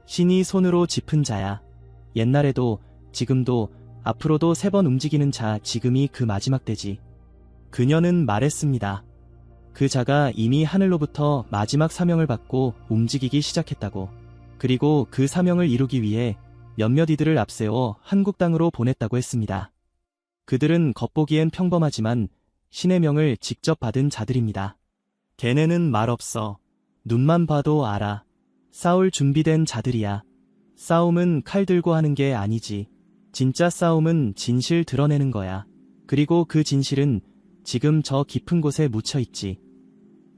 신이 손으로 짚은 자야. 옛날에도 지금도 앞으로도 3번 움직이는 자, 지금이 그 마지막 때지. 그녀는 말했습니다. 그 자가 이미 하늘로부터 마지막 사명을 받고 움직이기 시작했다고. 그리고 그 사명을 이루기 위해 몇몇 이들을 앞세워 한국 땅으로 보냈다고 했습니다. 그들은 겉보기엔 평범하지만 신의 명을 직접 받은 자들입니다. 걔네는 말없어. 눈만 봐도 알아. 싸울 준비된 자들이야. 싸움은 칼 들고 하는 게 아니지. 진짜 싸움은 진실 드러내는 거야. 그리고 그 진실은 지금 저 깊은 곳에 묻혀 있지.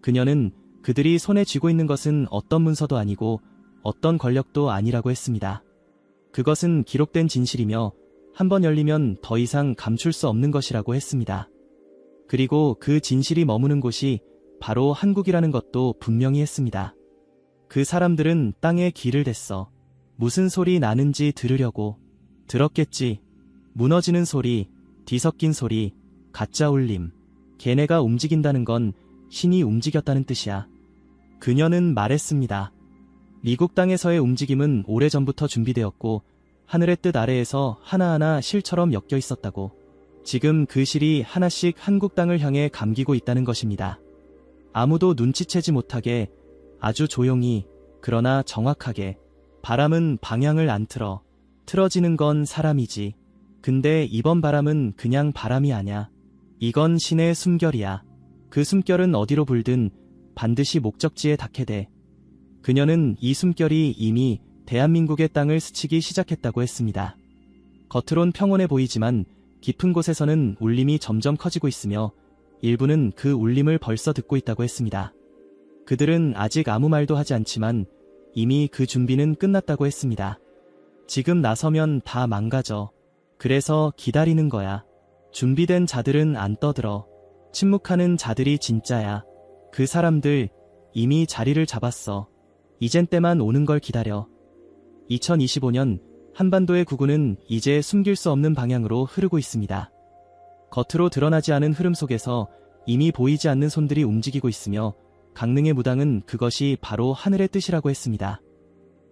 그녀는 그들이 손에 쥐고 있는 것은 어떤 문서도 아니고 어떤 권력도 아니라고 했습니다. 그것은 기록된 진실이며 한번 열리면 더 이상 감출 수 없는 것이라고 했습니다. 그리고 그 진실이 머무는 곳이 바로 한국이라는 것도 분명히 했습니다. 그 사람들은 땅에 길을 댔어. 무슨 소리 나는지 들으려고. 들었겠지. 무너지는 소리, 뒤섞인 소리, 가짜 울림. 걔네가 움직인다는 건 신이 움직였다는 뜻이야. 그녀는 말했습니다. 미국 땅에서의 움직임은 오래전부터 준비되었고 하늘의 뜻 아래에서 하나하나 실처럼 엮여 있었다고. 지금 그 실이 하나씩 한국 땅을 향해 감기고 있다는 것입니다. 아무도 눈치채지 못하게 아주 조용히, 그러나 정확하게. 바람은 방향을 안 틀어. 틀어지는 건 사람이지. 근데 이번 바람은 그냥 바람이 아냐. 이건 신의 숨결이야. 그 숨결은 어디로 불든 반드시 목적지에 닿게 돼. 그녀는 이 숨결이 이미 대한민국의 땅을 스치기 시작했다고 했습니다. 겉으론 평온해 보이지만 깊은 곳에서는 울림이 점점 커지고 있으며 일부는 그 울림을 벌써 듣고 있다고 했습니다. 그들은 아직 아무 말도 하지 않지만 이미 그 준비는 끝났다고 했습니다. 지금 나서면 다 망가져. 그래서 기다리는 거야. 준비된 자들은 안 떠들어. 침묵하는 자들이 진짜야. 그 사람들 이미 자리를 잡았어. 이젠 때만 오는 걸 기다려. 2025년 한반도의 구군은 이제 숨길 수 없는 방향으로 흐르고 있습니다. 겉으로 드러나지 않은 흐름 속에서 이미 보이지 않는 손들이 움직이고 있으며 강릉의 무당은 그것이 바로 하늘의 뜻이라고 했습니다.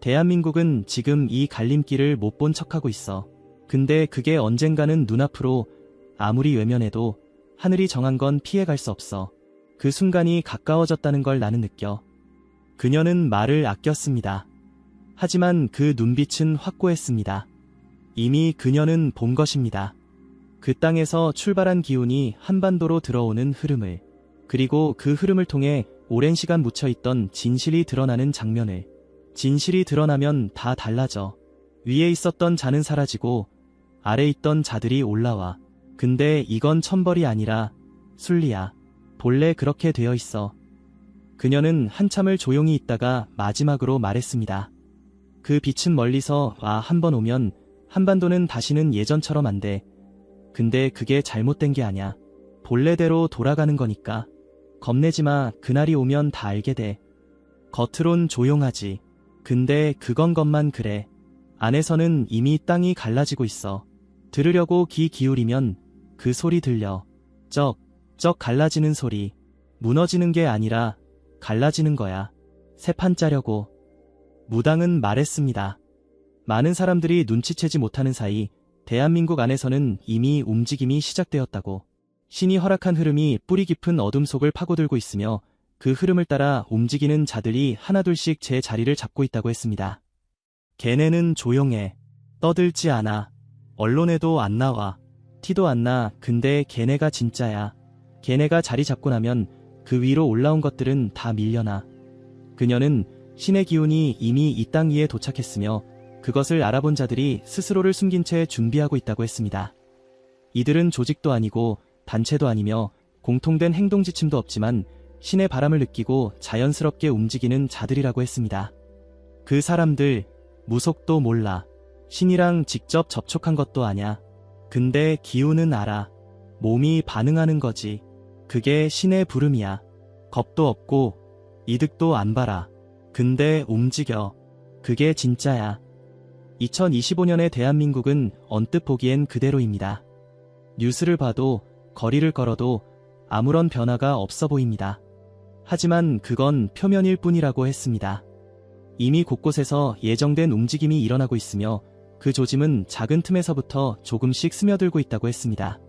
대한민국은 지금 이 갈림길을 못 본 척하고 있어. 근데 그게 언젠가는 눈앞으로 아무리 외면해도 하늘이 정한 건 피해갈 수 없어. 그 순간이 가까워졌다는 걸 나는 느껴. 그녀는 말을 아꼈습니다. 하지만 그 눈빛은 확고했습니다. 이미 그녀는 본 것입니다. 그 땅에서 출발한 기운이 한반도로 들어오는 흐름을, 그리고 그 흐름을 통해 오랜 시간 묻혀있던 진실이 드러나는 장면을. 진실이 드러나면 다 달라져. 위에 있었던 자는 사라지고 아래 있던 자들이 올라와. 근데 이건 천벌이 아니라 순리야. 본래 그렇게 되어 있어. 그녀는 한참을 조용히 있다가 마지막으로 말했습니다. 그 빛은 멀리서 와 한번 오면 한반도는 다시는 예전처럼 안 돼. 근데 그게 잘못된 게 아냐. 본래대로 돌아가는 거니까. 겁내지 마. 그날이 오면 다 알게 돼. 겉으론 조용하지. 근데 그건 것만 그래. 안에서는 이미 땅이 갈라지고 있어. 들으려고 귀 기울이면 그 소리 들려. 쩍 갈라지는 소리. 무너지는 게 아니라 갈라지는 거야. 새 판 짜려고. 무당은 말했습니다. 많은 사람들이 눈치채지 못하는 사이 대한민국 안에서는 이미 움직임이 시작되었다고. 신이 허락한 흐름이 뿌리 깊은 어둠 속을 파고들고 있으며 그 흐름을 따라 움직이는 자들이 하나둘씩 제 자리를 잡고 있다고 했습니다. 걔네는 조용해. 떠들지 않아. 언론에도 안 나와. 티도 안 나. 근데 걔네가 진짜야. 걔네가 자리 잡고 나면 그 위로 올라온 것들은 다 밀려나. 그녀는 신의 기운이 이미 이 땅 위에 도착했으며 그것을 알아본 자들이 스스로를 숨긴 채 준비하고 있다고 했습니다. 이들은 조직도 아니고 단체도 아니며 공통된 행동 지침도 없지만 신의 바람을 느끼고 자연스럽게 움직이는 자들이라고 했습니다. 그 사람들 무속도 몰라. 신이랑 직접 접촉한 것도 아냐. 근데 기운은 알아. 몸이 반응하는 거지. 그게 신의 부름이야. 겁도 없고 이득도 안 봐라. 근데 움직여. 그게 진짜야. 2025년의 대한민국은 언뜻 보기엔 그대로입니다. 뉴스를 봐도 거리를 걸어도 아무런 변화가 없어 보입니다. 하지만 그건 표면일 뿐이라고 했습니다. 이미 곳곳에서 예정된 움직임이 일어나고 있으며 그 조짐은 작은 틈에서부터 조금씩 스며들고 있다고 했습니다.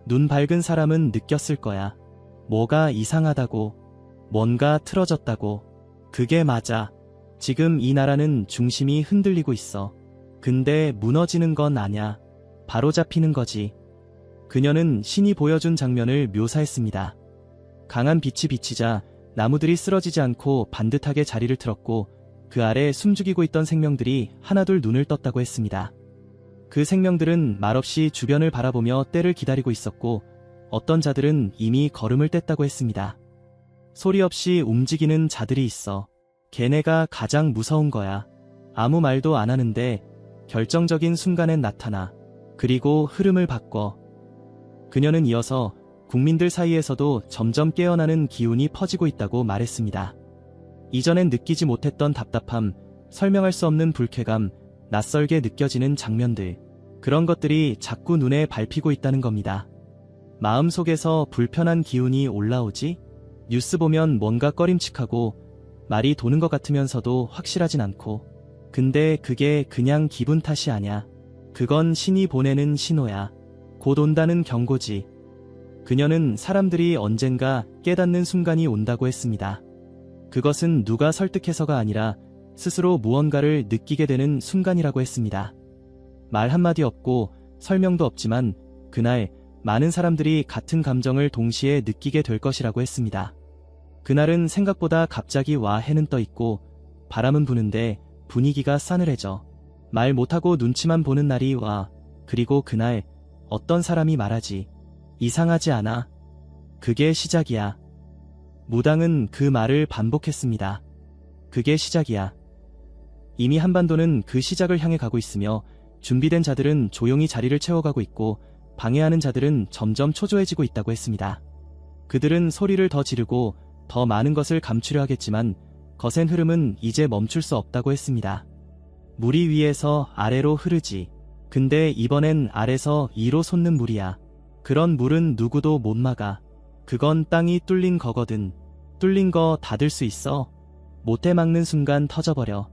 눈 밝은 사람은 느꼈을 거야. 뭐가 이상하다고. 뭔가 틀어졌다고. 그게 맞아. 지금 이 나라는 중심이 흔들리고 있어. 근데 무너지는 건 아냐. 바로 잡히는 거지. 그녀는 신이 보여준 장면을 묘사했습니다. 강한 빛이 비치자 나무들이 쓰러지지 않고 반듯하게 자리를 틀었고 그 아래 숨죽이고 있던 생명들이 하나둘 눈을 떴다고 했습니다. 그 생명들은 말없이 주변을 바라보며 때를 기다리고 있었고 어떤 자들은 이미 걸음을 뗐다고 했습니다. 소리 없이 움직이는 자들이 있어. 걔네가 가장 무서운 거야. 아무 말도 안 하는데 결정적인 순간엔 나타나. 그리고 흐름을 바꿔. 그녀는 이어서 국민들 사이에서도 점점 깨어나는 기운이 퍼지고 있다고 말했습니다. 이전엔 느끼지 못했던 답답함, 설명할 수 없는 불쾌감, 낯설게 느껴지는 장면들. 그런 것들이 자꾸 눈에 밟히고 있다는 겁니다. 마음속에서 불편한 기운이 올라오지? 뉴스 보면 뭔가 꺼림칙하고 말이 도는 것 같으면서도 확실하진 않고. 근데 그게 그냥 기분 탓이 아냐. 그건 신이 보내는 신호야. 곧 온다는 경고지. 그녀는 사람들이 언젠가 깨닫는 순간이 온다고 했습니다. 그것은 누가 설득해서가 아니라 스스로 무언가를 느끼게 되는 순간이라고 했습니다. 말 한마디 없고 설명도 없지만 그날 많은 사람들이 같은 감정을 동시에 느끼게 될 것이라고 했습니다. 그날은 생각보다 갑자기 와 해는 떠 있고 바람은 부는데 분위기가 싸늘해져. 말 못하고 눈치만 보는 날이 와. 그리고 그날 어떤 사람이 말하지. 이상하지 않아? 그게 시작이야. 무당은 그 말을 반복했습니다. 그게 시작이야. 이미 한반도는 그 시작을 향해 가고 있으며 준비된 자들은 조용히 자리를 채워가고 있고 방해하는 자들은 점점 초조해지고 있다고 했습니다. 그들은 소리를 더 지르고 더 많은 것을 감추려 하겠지만 거센 흐름은 이제 멈출 수 없다고 했습니다. 물이 위에서 아래로 흐르지. 근데 이번엔 아래서 위로 솟는 물이야. 그런 물은 누구도 못 막아. 그건 땅이 뚫린 거거든. 뚫린 거 닫을 수 있어. 못해 막는 순간 터져버려.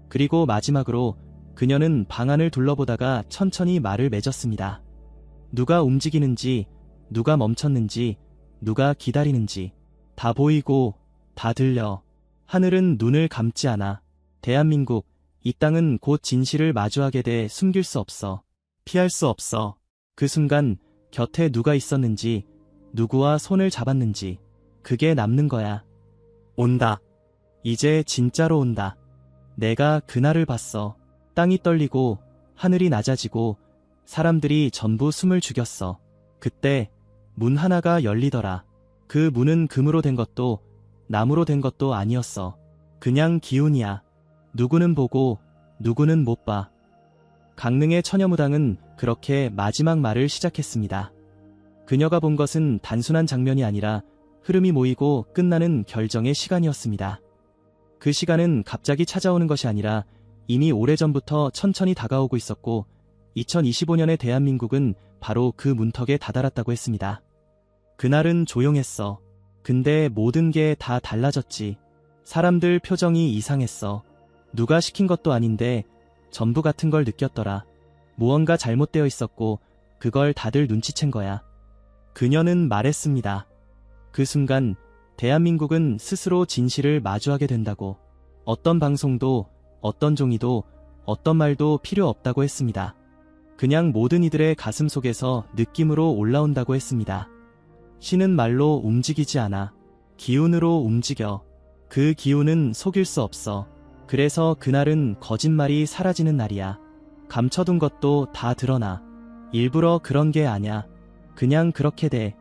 그리고 마지막으로 그녀는 방안을 둘러보다가 천천히 말을 맺었습니다. 누가 움직이는지, 누가 멈췄는지, 누가 기다리는지 다 보이고 다 들려. 하늘은 눈을 감지 않아. 대한민국, 이 땅은 곧 진실을 마주하게 돼. 숨길 수 없어. 피할 수 없어. 그 순간 곁에 누가 있었는지, 누구와 손을 잡았는지 그게 남는 거야. 온다. 이제 진짜로 온다. 내가 그날을 봤어. 땅이 떨리고 하늘이 낮아지고 사람들이 전부 숨을 죽였어. 그때 문 하나가 열리더라. 그 문은 금으로 된 것도 나무로 된 것도 아니었어. 그냥 기운이야. 누구는 보고 누구는 못 봐. 강릉의 처녀무당은 그렇게 마지막 말을 시작했습니다. 그녀가 본 것은 단순한 장면이 아니라 흐름이 모이고 끝나는 결정의 시간이었습니다. 그 시간은 갑자기 찾아오는 것이 아니라 이미 오래전부터 천천히 다가오고 있었고 2025년의 대한민국은 바로 그 문턱에 다다랐다고 했습니다. 그날은 조용했어. 근데 모든 게 다 달라졌지. 사람들 표정이 이상했어. 누가 시킨 것도 아닌데 전부 같은 걸 느꼈더라. 무언가 잘못되어 있었고 그걸 다들 눈치챈 거야. 그녀는 말했습니다. 그 순간 대한민국은 스스로 진실을 마주하게 된다고. 어떤 방송도, 어떤 종이도, 어떤 말도 필요 없다고 했습니다. 그냥 모든 이들의 가슴 속에서 느낌으로 올라온다고 했습니다. 신은 말로 움직이지 않아. 기운으로 움직여. 그 기운은 속일 수 없어. 그래서 그날은 거짓말이 사라지는 날이야. 감춰둔 것도 다 드러나. 일부러 그런 게 아냐. 그냥 그렇게 돼.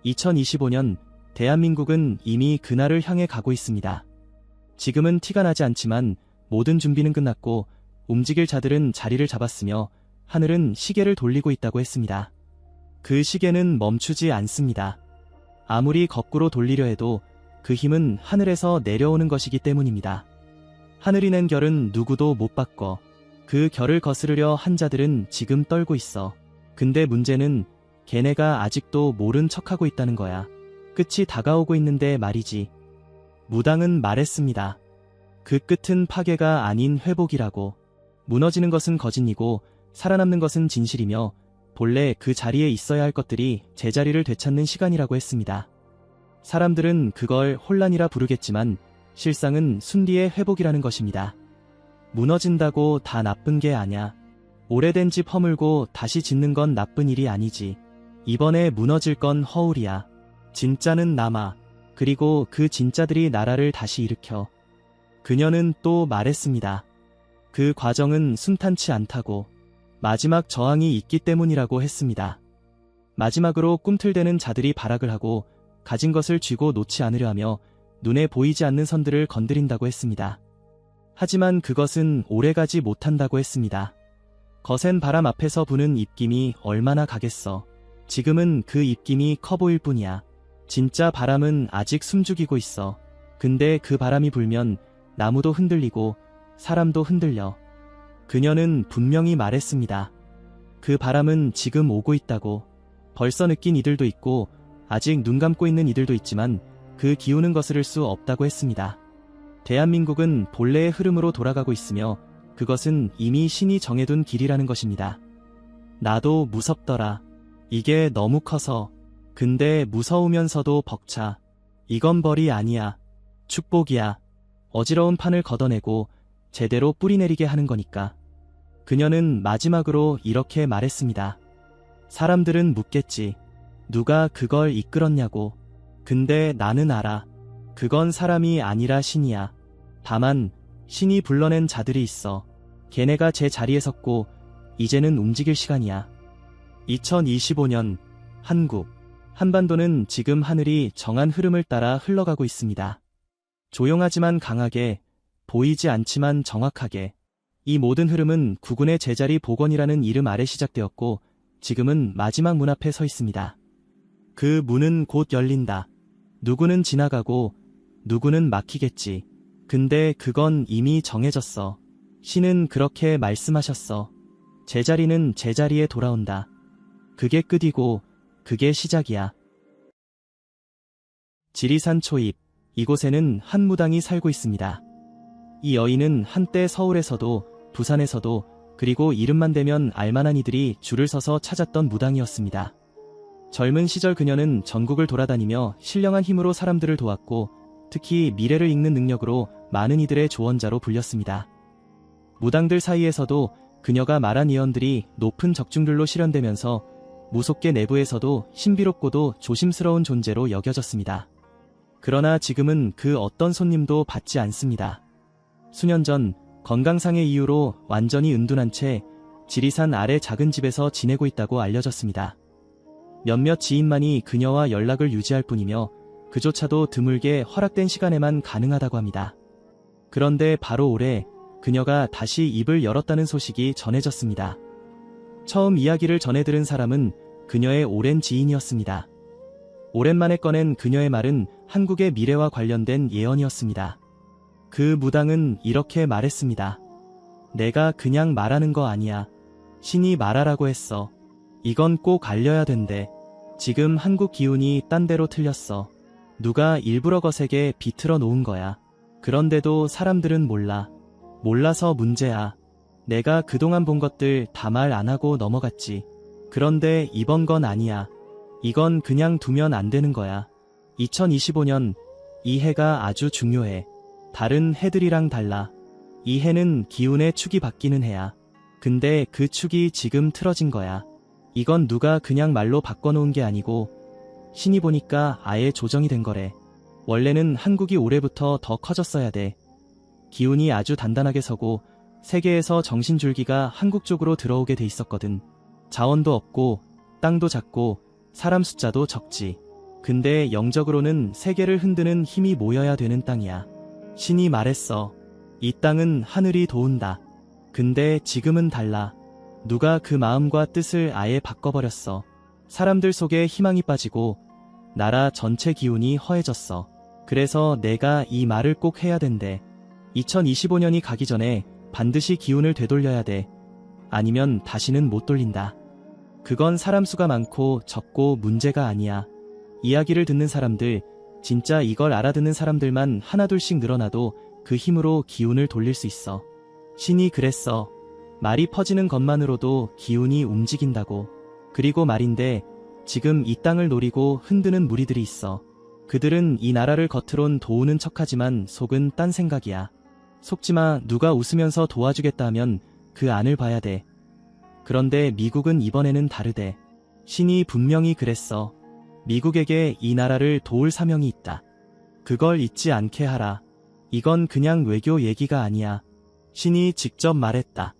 2025년 대한민국은 이미 그날을 향해 가고 있습니다. 지금은 티가 나지 않지만 모든 준비는 끝났고 움직일 자들은 자리를 잡았으며 하늘은 시계를 돌리고 있다고 했습니다. 그 시계는 멈추지 않습니다. 아무리 거꾸로 돌리려 해도 그 힘은 하늘에서 내려오는 것이기 때문입니다. 하늘이 낸 결은 누구도 못 바꿔. 그 결을 거스르려 한 자들은 지금 떨고 있어. 근데 문제는 걔네가 아직도 모른 척하고 있다는 거야. 끝이 다가오고 있는데 말이지. 무당은 말했습니다. 그 끝은 파괴가 아닌 회복이라고. 무너지는 것은 거짓이고 살아남는 것은 진실이며 본래 그 자리에 있어야 할 것들이 제자리를 되찾는 시간이라고 했습니다. 사람들은 그걸 혼란이라 부르겠지만 실상은 순리의 회복이라는 것입니다. 무너진다고 다 나쁜 게 아냐. 오래된 집 허물고 다시 짓는 건 나쁜 일이 아니지. 이번에 무너질 건 허울이야. 진짜는 남아. 그리고 그 진짜들이 나라를 다시 일으켜. 그녀는 또 말했습니다. 그 과정은 순탄치 않다고. 마지막 저항이 있기 때문이라고 했습니다. 마지막으로 꿈틀대는 자들이 발악을 하고 가진 것을 쥐고 놓지 않으려 하며 눈에 보이지 않는 선들을 건드린다고 했습니다. 하지만 그것은 오래가지 못한다고 했습니다. 거센 바람 앞에서 부는 입김이 얼마나 가겠어. 지금은 그 입김이 커 보일 뿐이야. 진짜 바람은 아직 숨죽이고 있어. 근데 그 바람이 불면 나무도 흔들리고 사람도 흔들려. 그녀는 분명히 말했습니다. 그 바람은 지금 오고 있다고. 벌써 느낀 이들도 있고 아직 눈 감고 있는 이들도 있지만 그 기운은 거스를 수 없다고 했습니다. 대한민국은 본래의 흐름으로 돌아가고 있으며 그것은 이미 신이 정해둔 길이라는 것입니다. 나도 무섭더라. 이게 너무 커서. 근데 무서우면서도 벅차. 이건 벌이 아니야. 축복이야. 어지러운 판을 걷어내고 제대로 뿌리내리게 하는 거니까. 그녀는 마지막으로 이렇게 말했습니다. 사람들은 묻겠지. 누가 그걸 이끌었냐고. 근데 나는 알아. 그건 사람이 아니라 신이야. 다만 신이 불러낸 자들이 있어. 걔네가 제 자리에 섰고 이제는 움직일 시간이야. 2025년 한국. 한반도는 지금 하늘이 정한 흐름을 따라 흘러가고 있습니다. 조용하지만 강하게, 보이지 않지만 정확하게. 이 모든 흐름은 국군의 제자리 복원이라는 이름 아래 시작되었고 지금은 마지막 문 앞에 서 있습니다. 그 문은 곧 열린다. 누구는 지나가고 누구는 막히겠지. 근데 그건 이미 정해졌어. 신은 그렇게 말씀하셨어. 제자리는 제자리에 돌아온다. 그게 끝이고 그게 시작이야. 지리산 초입. 이곳에는 한 무당이 살고 있습니다. 이 여인은 한때 서울에서도 부산에서도 그리고 이름만 대면 알만한 이들이 줄을 서서 찾았던 무당이었습니다. 젊은 시절 그녀는 전국을 돌아다니며 신령한 힘으로 사람들을 도왔고 특히 미래를 읽는 능력으로 많은 이들의 조언자로 불렸습니다. 무당들 사이에서도 그녀가 말한 예언들이 높은 적중률로 실현되면서 무속계 내부에서도 신비롭고도 조심스러운 존재로 여겨졌습니다. 그러나 지금은 그 어떤 손님도 받지 않습니다. 수년 전 건강상의 이유로 완전히 은둔한 채 지리산 아래 작은 집에서 지내고 있다고 알려졌습니다. 몇몇 지인만이 그녀와 연락을 유지할 뿐이며 그조차도 드물게 허락된 시간에만 가능하다고 합니다. 그런데 바로 올해 그녀가 다시 입을 열었다는 소식이 전해졌습니다. 처음 이야기를 전해들은 사람은 그녀의 오랜 지인이었습니다. 오랜만에 꺼낸 그녀의 말은 한국의 미래와 관련된 예언이었습니다. 그 무당은 이렇게 말했습니다. 내가 그냥 말하는 거 아니야. 신이 말하라고 했어. 이건 꼭 알려야 된대. 지금 한국 기운이 딴 데로 틀렸어. 누가 일부러 거세게 비틀어 놓은 거야. 그런데도 사람들은 몰라. 몰라서 문제야. 내가 그동안 본 것들 다 말 안 하고 넘어갔지. 그런데 이번 건 아니야. 이건 그냥 두면 안 되는 거야. 2025년, 이 해가 아주 중요해. 다른 해들이랑 달라. 이 해는 기운의 축이 바뀌는 해야. 근데 그 축이 지금 틀어진 거야. 이건 누가 그냥 말로 바꿔놓은 게 아니고 신이 보니까 아예 조정이 된 거래. 원래는 한국이 올해부터 더 커졌어야 돼. 기운이 아주 단단하게 서고 세계에서 정신줄기가 한국 쪽으로 들어오게 돼 있었거든. 자원도 없고 땅도 작고 사람 숫자도 적지. 근데 영적으로는 세계를 흔드는 힘이 모여야 되는 땅이야. 신이 말했어. 이 땅은 하늘이 도운다. 근데 지금은 달라. 누가 그 마음과 뜻을 아예 바꿔버렸어. 사람들 속에 희망이 빠지고 나라 전체 기운이 허해졌어. 그래서 내가 이 말을 꼭 해야 된대. 2025년이 가기 전에 반드시 기운을 되돌려야 돼. 아니면 다시는 못 돌린다. 그건 사람 수가 많고 적고 문제가 아니야. 이야기를 듣는 사람들, 진짜 이걸 알아듣는 사람들만 하나둘씩 늘어나도 그 힘으로 기운을 돌릴 수 있어. 신이 그랬어. 말이 퍼지는 것만으로도 기운이 움직인다고. 그리고 말인데 지금 이 땅을 노리고 흔드는 무리들이 있어. 그들은 이 나라를 겉으론 도우는 척하지만 속은 딴 생각이야. 속지마. 누가 웃으면서 도와주겠다 하면 그 안을 봐야 돼. 그런데 미국은 이번에는 다르대. 신이 분명히 그랬어. 미국에게 이 나라를 도울 사명이 있다. 그걸 잊지 않게 하라. 이건 그냥 외교 얘기가 아니야. 신이 직접 말했다.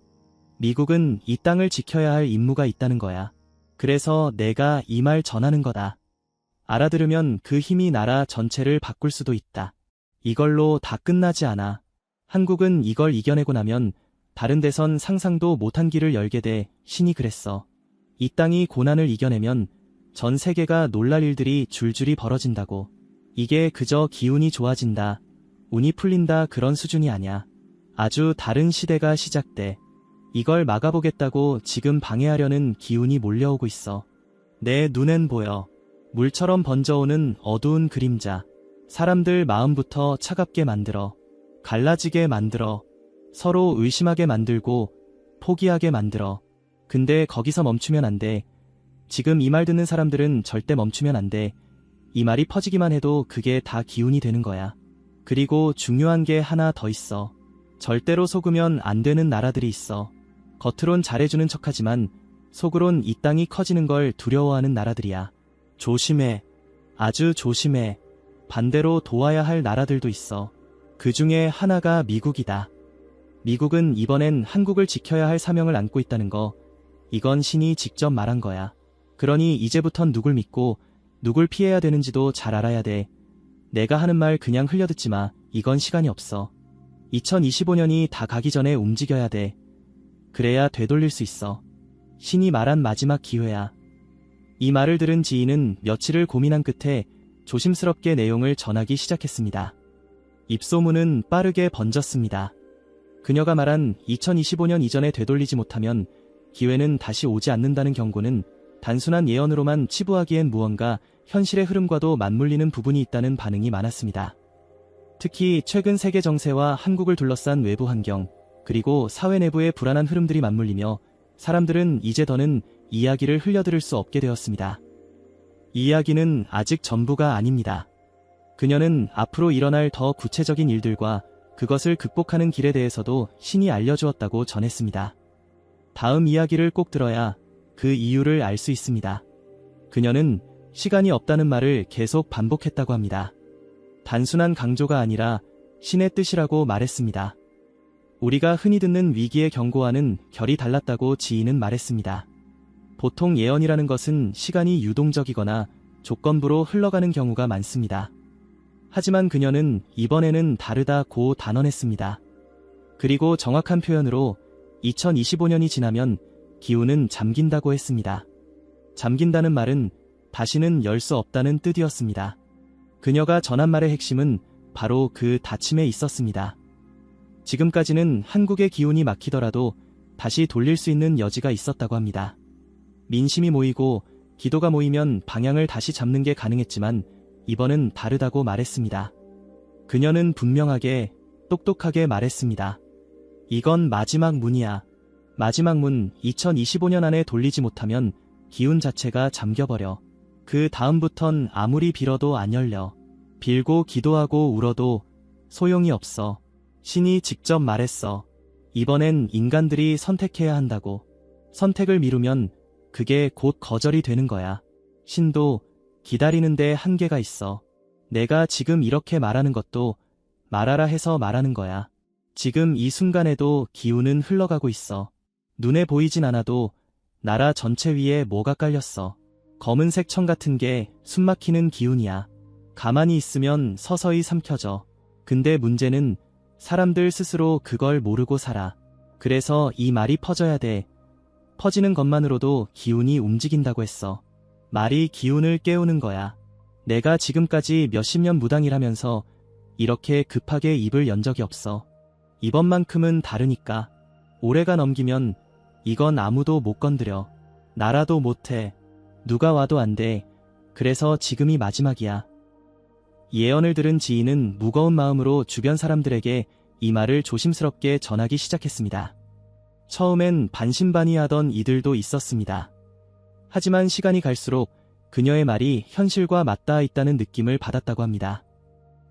미국은 이 땅을 지켜야 할 임무가 있다는 거야. 그래서 내가 이 말 전하는 거다. 알아들으면 그 힘이 나라 전체를 바꿀 수도 있다. 이걸로 다 끝나지 않아. 한국은 이걸 이겨내고 나면 다른 데선 상상도 못한 길을 열게 돼. 신이 그랬어. 이 땅이 고난을 이겨내면 전 세계가 놀랄 일들이 줄줄이 벌어진다고. 이게 그저 기운이 좋아진다, 운이 풀린다 그런 수준이 아니야. 아주 다른 시대가 시작돼. 이걸 막아보겠다고 지금 방해하려는 기운이 몰려오고 있어. 내 눈엔 보여. 물처럼 번져오는 어두운 그림자. 사람들 마음부터 차갑게 만들어. 갈라지게 만들어. 서로 의심하게 만들고 포기하게 만들어. 근데 거기서 멈추면 안 돼. 지금 이 말 듣는 사람들은 절대 멈추면 안 돼. 이 말이 퍼지기만 해도 그게 다 기운이 되는 거야. 그리고 중요한 게 하나 더 있어. 절대로 속으면 안 되는 나라들이 있어. 겉으론 잘해주는 척하지만 속으론 이 땅이 커지는 걸 두려워하는 나라들이야. 조심해. 아주 조심해. 반대로 도와야 할 나라들도 있어. 그 중에 하나가 미국이다. 미국은 이번엔 한국을 지켜야 할 사명을 안고 있다는 거. 이건 신이 직접 말한 거야. 그러니 이제부턴 누굴 믿고 누굴 피해야 되는지도 잘 알아야 돼. 내가 하는 말 그냥 흘려듣지 마. 이건 시간이 없어. 2025년이 다 가기 전에 움직여야 돼. 그래야 되돌릴 수 있어. 신이 말한 마지막 기회야. 이 말을 들은 지인은 며칠을 고민한 끝에 조심스럽게 내용을 전하기 시작했습니다. 입소문은 빠르게 번졌습니다. 그녀가 말한 2025년 이전에 되돌리지 못하면 기회는 다시 오지 않는다는 경고는 단순한 예언으로만 치부하기엔 무언가 현실의 흐름과도 맞물리는 부분이 있다는 반응이 많았습니다. 특히 최근 세계 정세와 한국을 둘러싼 외부 환경, 그리고 사회 내부의 불안한 흐름들이 맞물리며 사람들은 이제 더는 이야기를 흘려들을 수 없게 되었습니다. 이 이야기는 아직 전부가 아닙니다. 그녀는 앞으로 일어날 더 구체적인 일들과 그것을 극복하는 길에 대해서도 신이 알려주었다고 전했습니다. 다음 이야기를 꼭 들어야 그 이유를 알 수 있습니다. 그녀는 시간이 없다는 말을 계속 반복했다고 합니다. 단순한 강조가 아니라 신의 뜻이라고 말했습니다. 우리가 흔히 듣는 위기의 경고와는 결이 달랐다고 지인은 말했습니다. 보통 예언이라는 것은 시간이 유동적이거나 조건부로 흘러가는 경우가 많습니다. 하지만 그녀는 이번에는 다르다고 단언했습니다. 그리고 정확한 표현으로 2025년이 지나면 기운은 잠긴다고 했습니다. 잠긴다는 말은 다시는 열 수 없다는 뜻이었습니다. 그녀가 전한 말의 핵심은 바로 그 닫힘에 있었습니다. 지금까지는 한국의 기운이 막히더라도 다시 돌릴 수 있는 여지가 있었다고 합니다. 민심이 모이고 기도가 모이면 방향을 다시 잡는 게 가능했지만 이번은 다르다고 말했습니다. 그녀는 분명하게 똑똑하게 말했습니다. 이건 마지막 문이야. 마지막 문 2025년 안에 돌리지 못하면 기운 자체가 잠겨버려. 그 다음부턴 아무리 빌어도 안 열려. 빌고 기도하고 울어도 소용이 없어. 신이 직접 말했어. 이번엔 인간들이 선택해야 한다고. 선택을 미루면 그게 곧 거절이 되는 거야. 신도 기다리는데 한계가 있어. 내가 지금 이렇게 말하는 것도 말하라 해서 말하는 거야. 지금 이 순간에도 기운은 흘러가고 있어. 눈에 보이진 않아도 나라 전체 위에 뭐가 깔렸어. 검은색 청 같은 게 숨막히는 기운이야. 가만히 있으면 서서히 삼켜져. 근데 문제는 사람들 스스로 그걸 모르고 살아. 그래서 이 말이 퍼져야 돼. 퍼지는 것만으로도 기운이 움직인다고 했어. 말이 기운을 깨우는 거야. 내가 지금까지 몇십 년 무당이라면서 이렇게 급하게 입을 연 적이 없어. 이번만큼은 다르니까. 올해가 넘기면 이건 아무도 못 건드려. 나라도 못해. 누가 와도 안 돼. 그래서 지금이 마지막이야. 예언을 들은 지인은 무거운 마음으로 주변 사람들에게 이 말을 조심스럽게 전하기 시작했습니다. 처음엔 반신반의하던 이들도 있었습니다. 하지만 시간이 갈수록 그녀의 말이 현실과 맞닿아 있다는 느낌을 받았다고 합니다.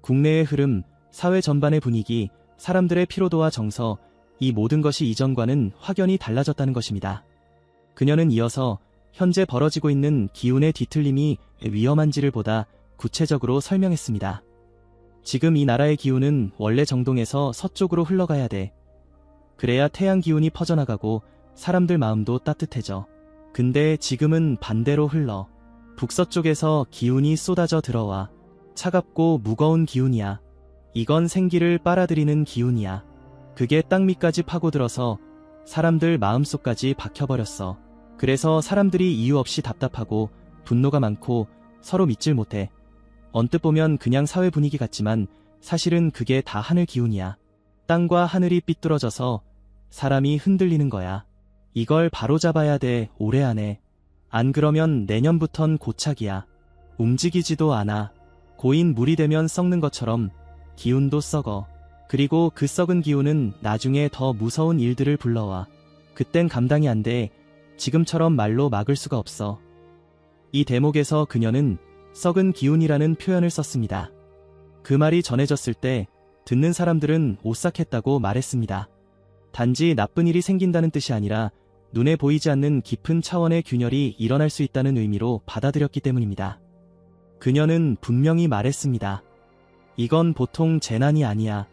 국내의 흐름, 사회 전반의 분위기, 사람들의 피로도와 정서, 이 모든 것이 이전과는 확연히 달라졌다는 것입니다. 그녀는 이어서 현재 벌어지고 있는 기운의 뒤틀림이 위험한지를 보다 구체적으로 설명했습니다. 지금 이 나라의 기운은 원래 정동에서 서쪽으로 흘러가야 돼. 그래야 태양 기운이 퍼져나가고 사람들 마음도 따뜻해져. 근데 지금은 반대로 흘러. 북서쪽에서 기운이 쏟아져 들어와. 차갑고 무거운 기운이야. 이건 생기를 빨아들이는 기운이야. 그게 땅 밑까지 파고들어서 사람들 마음속까지 박혀버렸어. 그래서 사람들이 이유 없이 답답하고 분노가 많고 서로 믿질 못해. 언뜻 보면 그냥 사회 분위기 같지만 사실은 그게 다 하늘 기운이야. 땅과 하늘이 삐뚤어져서 사람이 흔들리는 거야. 이걸 바로잡아야 돼, 올해 안에. 안 그러면 내년부턴 고착이야. 움직이지도 않아. 고인 물이 되면 썩는 것처럼 기운도 썩어. 그리고 그 썩은 기운은 나중에 더 무서운 일들을 불러와. 그땐 감당이 안 돼. 지금처럼 말로 막을 수가 없어. 이 대목에서 그녀는 썩은 기운이라는 표현을 썼습니다. 그 말이 전해졌을 때 듣는 사람들은 오싹했다고 말했습니다. 단지 나쁜 일이 생긴다는 뜻이 아니라 눈에 보이지 않는 깊은 차원의 균열이 일어날 수 있다는 의미로 받아들였기 때문입니다. 그녀는 분명히 말했습니다. 이건 보통 재난이 아니야.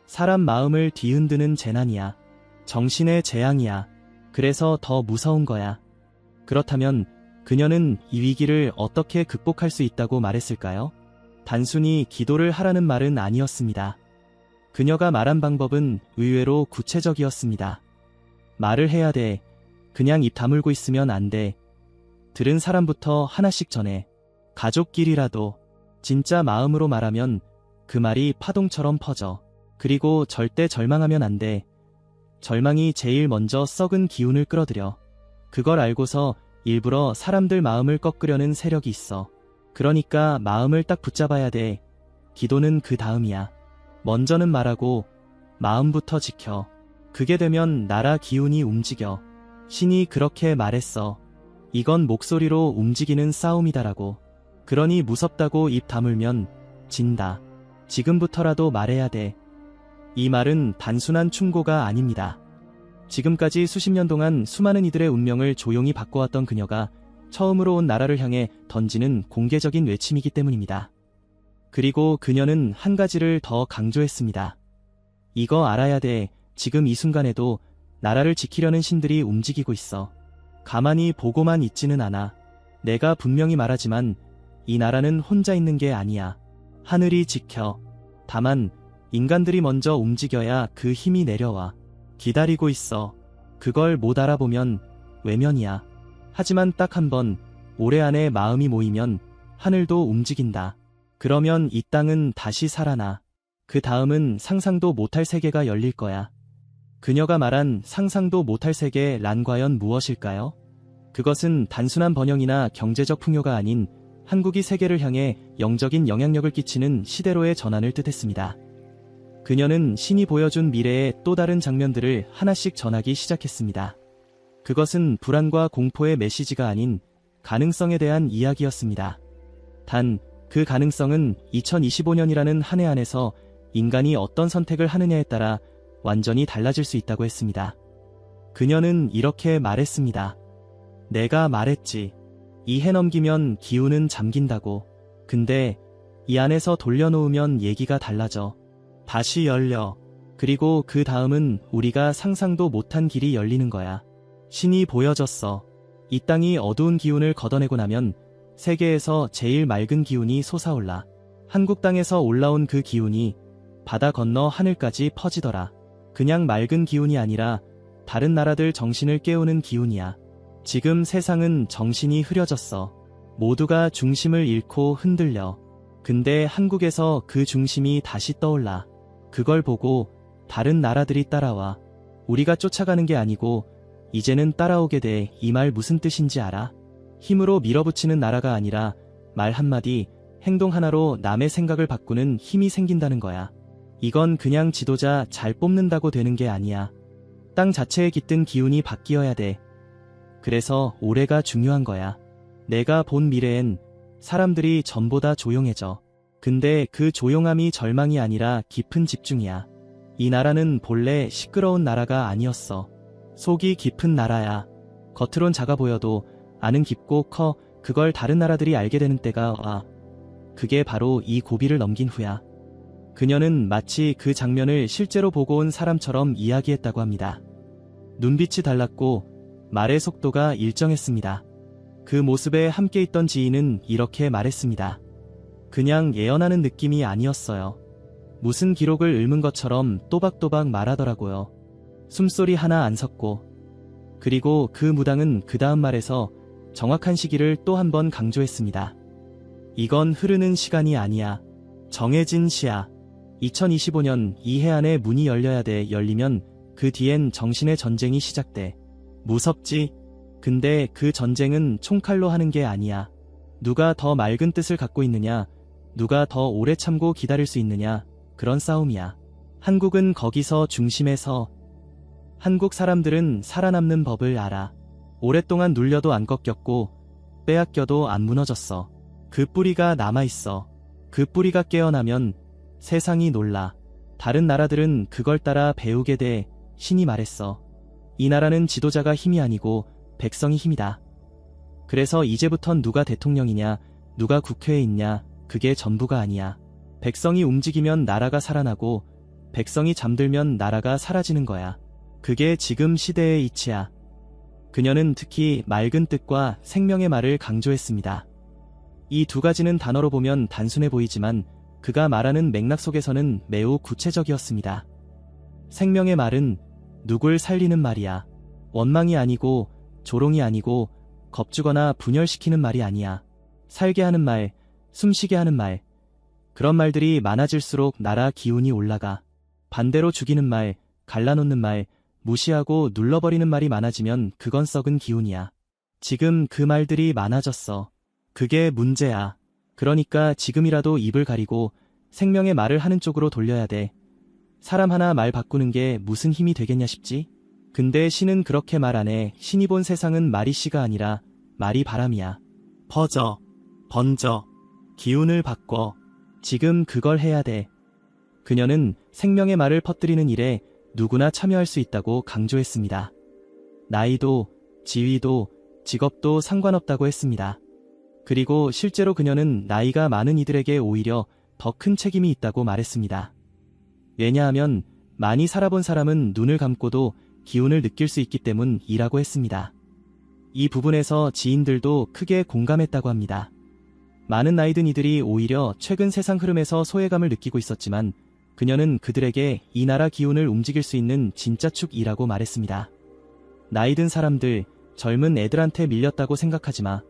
사람 마음을 뒤흔드는 재난이야. 정신의 재앙이야. 그래서 더 무서운 거야. 그렇다면 그녀는 이 위기를 어떻게 극복할 수 있다고 말했을까요? 단순히 기도를 하라는 말은 아니었습니다. 그녀가 말한 방법은 의외로 구체적이었습니다. 말을 해야 돼. 그냥 입 다물고 있으면 안 돼. 들은 사람부터 하나씩 전해. 가족끼리라도. 진짜 마음으로 말하면 그 말이 파동처럼 퍼져. 그리고 절대 절망하면 안 돼. 절망이 제일 먼저 썩은 기운을 끌어들여. 그걸 알고서 일부러 사람들 마음을 꺾으려는 세력이 있어. 그러니까 마음을 딱 붙잡아야 돼. 기도는 그 다음이야. 먼저는 말하고 마음부터 지켜. 그게 되면 나라 기운이 움직여. 신이 그렇게 말했어. 이건 목소리로 움직이는 싸움이다라고. 그러니 무섭다고 입 다물면 진다. 지금부터라도 말해야 돼. 이 말은 단순한 충고가 아닙니다. 지금까지 수십 년 동안 수많은 이들의 운명을 조용히 바꿔왔던 그녀가 처음으로 온 나라를 향해 던지는 공개적인 외침이기 때문입니다. 그리고 그녀는 한 가지를 더 강조했습니다. 이거 알아야 돼. 지금 이 순간에도 나라를 지키려는 신들이 움직이고 있어. 가만히 보고만 있지는 않아. 내가 분명히 말하지만 이 나라는 혼자 있는 게 아니야. 하늘이 지켜. 다만 인간들이 먼저 움직여야 그 힘이 내려와. 기다리고 있어. 그걸 못 알아보면 외면이야. 하지만 딱 한 번 올해 안에 마음이 모이면 하늘도 움직인다. 그러면 이 땅은 다시 살아나. 그 다음은 상상도 못할 세계가 열릴 거야. 그녀가 말한 상상도 못할 세계란 과연 무엇일까요? 그것은 단순한 번영이나 경제적 풍요가 아닌 한국이 세계를 향해 영적인 영향력을 끼치는 시대로의 전환을 뜻했습니다. 그녀는 신이 보여준 미래의 또 다른 장면들을 하나씩 전하기 시작했습니다. 그것은 불안과 공포의 메시지가 아닌 가능성에 대한 이야기였습니다. 단, 그 가능성은 2025년이라는 한 해 안에서 인간이 어떤 선택을 하느냐에 따라 완전히 달라질 수 있다고 했습니다. 그녀는 이렇게 말했습니다. 내가 말했지. 이 해 넘기면 기운은 잠긴다고. 근데 이 안에서 돌려놓으면 얘기가 달라져. 다시 열려. 그리고 그 다음은 우리가 상상도 못한 길이 열리는 거야. 신이 보여졌어. 이 땅이 어두운 기운을 걷어내고 나면 세계에서 제일 맑은 기운이 솟아올라. 한국 땅에서 올라온 그 기운이 바다 건너 하늘까지 퍼지더라. 그냥 맑은 기운이 아니라 다른 나라들 정신을 깨우는 기운이야. 지금 세상은 정신이 흐려졌어. 모두가 중심을 잃고 흔들려. 근데 한국에서 그 중심이 다시 떠올라. 그걸 보고 다른 나라들이 따라와. 우리가 쫓아가는 게 아니고 이제는 따라오게 돼. 이 말 무슨 뜻인지 알아? 힘으로 밀어붙이는 나라가 아니라 말 한마디, 행동 하나로 남의 생각을 바꾸는 힘이 생긴다는 거야. 이건 그냥 지도자 잘 뽑는다고 되는 게 아니야. 땅 자체에 깃든 기운이 바뀌어야 돼. 그래서 올해가 중요한 거야. 내가 본 미래엔 사람들이 전보다 조용해져. 근데 그 조용함이 절망이 아니라 깊은 집중이야. 이 나라는 본래 시끄러운 나라가 아니었어. 속이 깊은 나라야. 겉으론 작아 보여도 안은 깊고 커. 그걸 다른 나라들이 알게 되는 때가 와. 그게 바로 이 고비를 넘긴 후야. 그녀는 마치 그 장면을 실제로 보고 온 사람처럼 이야기했다고 합니다. 눈빛이 달랐고 말의 속도가 일정했습니다. 그 모습에 함께 있던 지인은 이렇게 말했습니다. 그냥 예언하는 느낌이 아니었어요. 무슨 기록을 읊은 것처럼 또박또박 말하더라고요. 숨소리 하나 안 섰고. 그리고 그 무당은 그 다음 말에서 정확한 시기를 또 한 번 강조했습니다. 이건 흐르는 시간이 아니야. 정해진 시야. 2025년 이 해 안에 문이 열려야 돼. 열리면 그 뒤엔 정신의 전쟁이 시작돼. 무섭지? 근데 그 전쟁은 총칼로 하는 게 아니야. 누가 더 맑은 뜻을 갖고 있느냐, 누가 더 오래 참고 기다릴 수 있느냐, 그런 싸움이야. 한국은 거기서 중심에서. 한국 사람들은 살아남는 법을 알아. 오랫동안 눌려도 안 꺾였고 빼앗겨도 안 무너졌어. 그 뿌리가 남아있어. 그 뿌리가 깨어나면 세상이 놀라. 다른 나라들은 그걸 따라 배우게 돼. 신이 말했어. 이 나라는 지도자가 힘이 아니고 백성이 힘이다. 그래서 이제부턴 누가 대통령이냐, 누가 국회에 있냐, 그게 전부가 아니야. 백성이 움직이면 나라가 살아나고 백성이 잠들면 나라가 사라지는 거야. 그게 지금 시대의 이치야. 그녀는 특히 맑은 뜻과 생명의 말을 강조했습니다. 이 두 가지는 단어로 보면 단순해 보이지만 그가 말하는 맥락 속에서는 매우 구체적이었습니다. 생명의 말은 누굴 살리는 말이야. 원망이 아니고 조롱이 아니고 겁주거나 분열시키는 말이 아니야. 살게 하는 말, 숨쉬게 하는 말. 그런 말들이 많아질수록 나라 기운이 올라가. 반대로 죽이는 말, 갈라놓는 말, 무시하고 눌러버리는 말이 많아지면 그건 썩은 기운이야. 지금 그 말들이 많아졌어. 그게 문제야. 그러니까 지금이라도 입을 가리고 생명의 말을 하는 쪽으로 돌려야 돼. 사람 하나 말 바꾸는 게 무슨 힘이 되겠냐 싶지? 근데 신은 그렇게 말 안 해. 신이 본 세상은 말이 씨가 아니라 말이 바람이야. 퍼져, 번져, 기운을 바꿔. 지금 그걸 해야 돼. 그녀는 생명의 말을 퍼뜨리는 일에 누구나 참여할 수 있다고 강조했습니다. 나이도, 지위도, 직업도 상관없다고 했습니다. 그리고 실제로 그녀는 나이가 많은 이들에게 오히려 더 큰 책임이 있다고 말했습니다. 왜냐하면 많이 살아본 사람은 눈을 감고도 기운을 느낄 수 있기 때문이라고 했습니다. 이 부분에서 지인들도 크게 공감했다고 합니다. 많은 나이 든 이들이 오히려 최근 세상 흐름에서 소외감을 느끼고 있었지만 그녀는 그들에게 이 나라 기운을 움직일 수 있는 진짜 축이라고 말했습니다. 나이 든 사람들, 젊은 애들한테 밀렸다고 생각하지 마.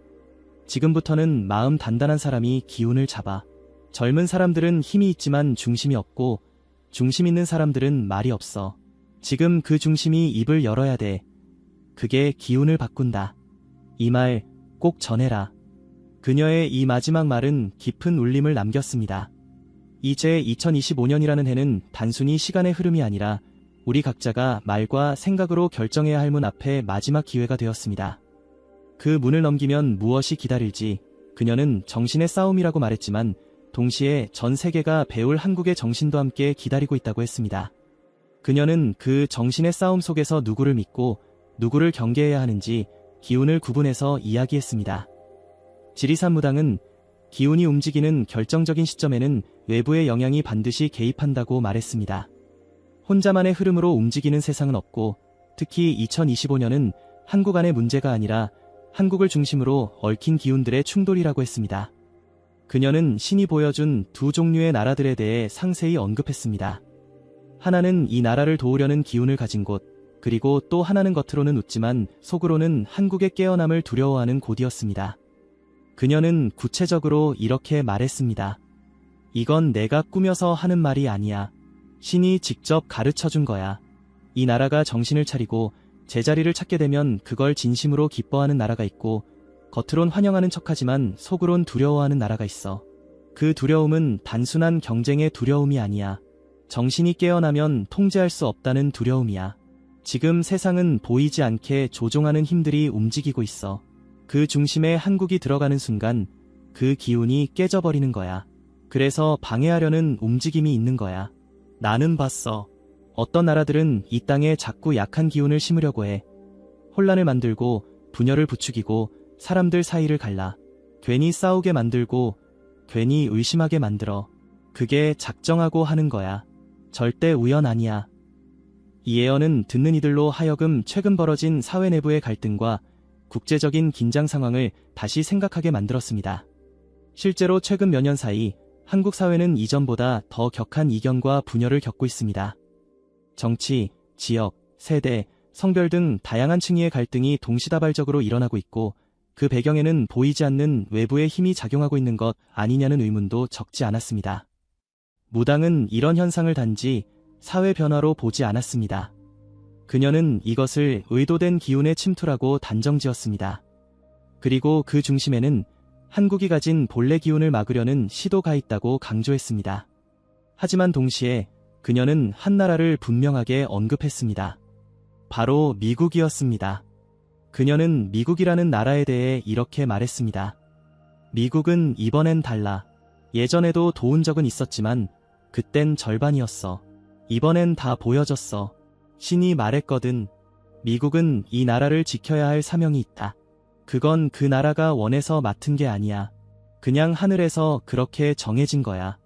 지금부터는 마음 단단한 사람이 기운을 잡아. 젊은 사람들은 힘이 있지만 중심이 없고 중심 있는 사람들은 말이 없어. 지금 그 중심이 입을 열어야 돼. 그게 기운을 바꾼다. 이 말 꼭 전해라. 그녀의 이 마지막 말은 깊은 울림을 남겼습니다. 이제 2025년이라는 해는 단순히 시간의 흐름이 아니라 우리 각자가 말과 생각으로 결정해야 할 문 앞에 마지막 기회가 되었습니다. 그 문을 넘기면 무엇이 기다릴지 그녀는 정신의 싸움이라고 말했지만 동시에 전 세계가 배울 한국의 정신도 함께 기다리고 있다고 했습니다. 그녀는 그 정신의 싸움 속에서 누구를 믿고 누구를 경계해야 하는지 기운을 구분해서 이야기했습니다. 지리산 무당은 기운이 움직이는 결정적인 시점에는 외부의 영향이 반드시 개입한다고 말했습니다. 혼자만의 흐름으로 움직이는 세상은 없고 특히 2025년은 한국 안의 문제가 아니라 한국을 중심으로 얽힌 기운들의 충돌이라고 했습니다. 그녀는 신이 보여준 두 종류의 나라들에 대해 상세히 언급했습니다. 하나는 이 나라를 도우려는 기운을 가진 곳, 그리고 또 하나는 겉으로는 웃지만 속으로는 한국의 깨어남을 두려워하는 곳이었습니다. 그녀는 구체적으로 이렇게 말했습니다. 이건 내가 꾸며서 하는 말이 아니야. 신이 직접 가르쳐준 거야. 이 나라가 정신을 차리고 제자리를 찾게 되면 그걸 진심으로 기뻐하는 나라가 있고 겉으론 환영하는 척하지만 속으론 두려워하는 나라가 있어. 그 두려움은 단순한 경쟁의 두려움이 아니야. 정신이 깨어나면 통제할 수 없다는 두려움이야. 지금 세상은 보이지 않게 조종하는 힘들이 움직이고 있어. 그 중심에 한국이 들어가는 순간 그 기운이 깨져버리는 거야. 그래서 방해하려는 움직임이 있는 거야. 나는 봤어. 어떤 나라들은 이 땅에 자꾸 약한 기운을 심으려고 해. 혼란을 만들고 분열을 부추기고 사람들 사이를 갈라. 괜히 싸우게 만들고 괜히 의심하게 만들어. 그게 작정하고 하는 거야. 절대 우연 아니야. 이 예언은 듣는 이들로 하여금 최근 벌어진 사회 내부의 갈등과 국제적인 긴장 상황을 다시 생각하게 만들었습니다. 실제로 최근 몇 년 사이 한국 사회는 이전보다 더 격한 이견과 분열을 겪고 있습니다. 정치, 지역, 세대, 성별 등 다양한 층위의 갈등이 동시다발적으로 일어나고 있고 그 배경에는 보이지 않는 외부의 힘이 작용하고 있는 것 아니냐는 의문도 적지 않았습니다. 무당은 이런 현상을 단지 사회 변화로 보지 않았습니다. 그녀는 이것을 의도된 기운의 침투라고 단정지었습니다. 그리고 그 중심에는 한국이 가진 본래 기운을 막으려는 시도가 있다고 강조했습니다. 하지만 동시에 그녀는 한 나라를 분명하게 언급했습니다. 바로 미국이었습니다. 그녀는 미국이라는 나라에 대해 이렇게 말했습니다. 미국은 이번엔 달라. 예전에도 도운 적은 있었지만 그땐 절반이었어. 이번엔 다 보여줬어. 신이 말했거든. 미국은 이 나라를 지켜야 할 사명이 있다. 그건 그 나라가 원해서 맡은 게 아니야. 그냥 하늘에서 그렇게 정해진 거야.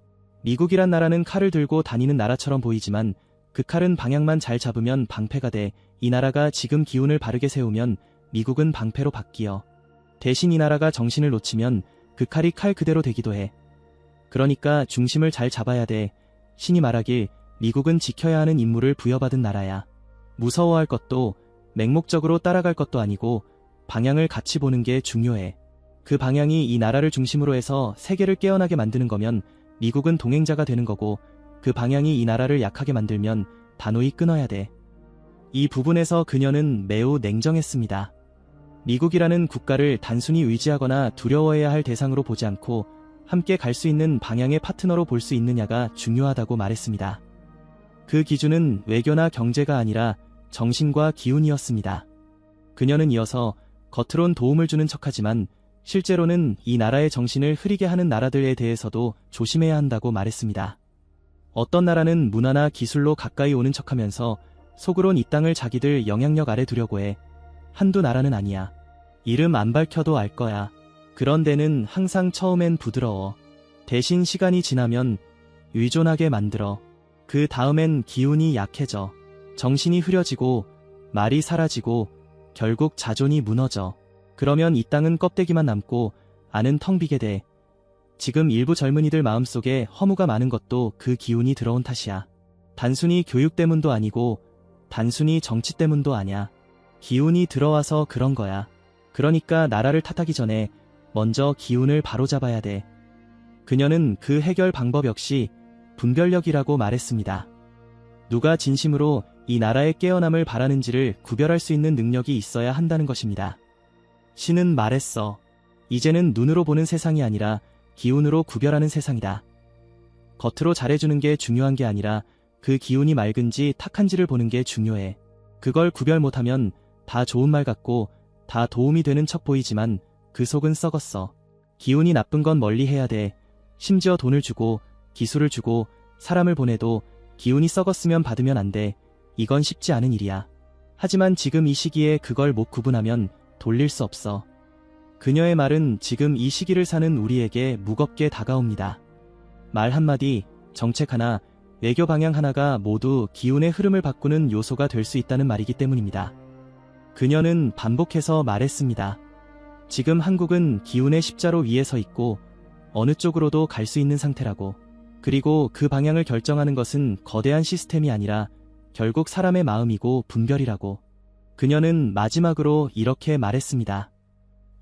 미국이란 나라는 칼을 들고 다니는 나라처럼 보이지만 그 칼은 방향만 잘 잡으면 방패가 돼. 이 나라가 지금 기운을 바르게 세우면 미국은 방패로 바뀌어. 대신 이 나라가 정신을 놓치면 그 칼이 칼 그대로 되기도 해. 그러니까 중심을 잘 잡아야 돼. 신이 말하길 미국은 지켜야 하는 임무를 부여받은 나라야. 무서워할 것도 맹목적으로 따라갈 것도 아니고 방향을 같이 보는 게 중요해. 그 방향이 이 나라를 중심으로 해서 세계를 깨어나게 만드는 거면 미국은 동행자가 되는 거고 그 방향이 이 나라를 약하게 만들면 단호히 끊어야 돼. 이 부분에서 그녀는 매우 냉정했습니다. 미국이라는 국가를 단순히 의지하거나 두려워해야 할 대상으로 보지 않고 함께 갈 수 있는 방향의 파트너로 볼 수 있느냐가 중요하다고 말했습니다. 그 기준은 외교나 경제가 아니라 정신과 기운이었습니다. 그녀는 이어서 겉으론 도움을 주는 척하지만 실제로는 이 나라의 정신을 흐리게 하는 나라들에 대해서도 조심해야 한다고 말했습니다. 어떤 나라는 문화나 기술로 가까이 오는 척하면서 속으론 이 땅을 자기들 영향력 아래 두려고 해. 한두 나라는 아니야. 이름 안 밝혀도 알 거야. 그런 데는 항상 처음엔 부드러워. 대신 시간이 지나면 의존하게 만들어. 그 다음엔 기운이 약해져. 정신이 흐려지고 말이 사라지고 결국 자존이 무너져. 그러면 이 땅은 껍데기만 남고 안은 텅 비게 돼. 지금 일부 젊은이들 마음속에 허무가 많은 것도 그 기운이 들어온 탓이야. 단순히 교육 때문도 아니고 단순히 정치 때문도 아니야. 기운이 들어와서 그런 거야. 그러니까 나라를 탓하기 전에 먼저 기운을 바로잡아야 돼. 그녀는 그 해결 방법 역시 분별력이라고 말했습니다. 누가 진심으로 이 나라의 깨어남을 바라는지를 구별할 수 있는 능력이 있어야 한다는 것입니다. 신은 말했어. 이제는 눈으로 보는 세상이 아니라 기운으로 구별하는 세상이다. 겉으로 잘해주는 게 중요한 게 아니라 그 기운이 맑은지 탁한지를 보는 게 중요해. 그걸 구별 못하면 다 좋은 말 같고 다 도움이 되는 척 보이지만 그 속은 썩었어. 기운이 나쁜 건 멀리 해야 돼. 심지어 돈을 주고 기술을 주고 사람을 보내도 기운이 썩었으면 받으면 안 돼. 이건 쉽지 않은 일이야. 하지만 지금 이 시기에 그걸 못 구분하면 돌릴 수 없어. 그녀의 말은 지금 이 시기를 사는 우리에게 무겁게 다가옵니다. 말 한마디, 정책 하나, 외교 방향 하나가 모두 기운의 흐름을 바꾸는 요소가 될 수 있다는 말이기 때문입니다. 그녀는 반복해서 말했습니다. 지금 한국은 기운의 십자로 위에 서 있고 어느 쪽으로도 갈 수 있는 상태라고. 그리고 그 방향을 결정하는 것은 거대한 시스템이 아니라 결국 사람의 마음이고 분별이라고. 그녀는 마지막으로 이렇게 말했습니다.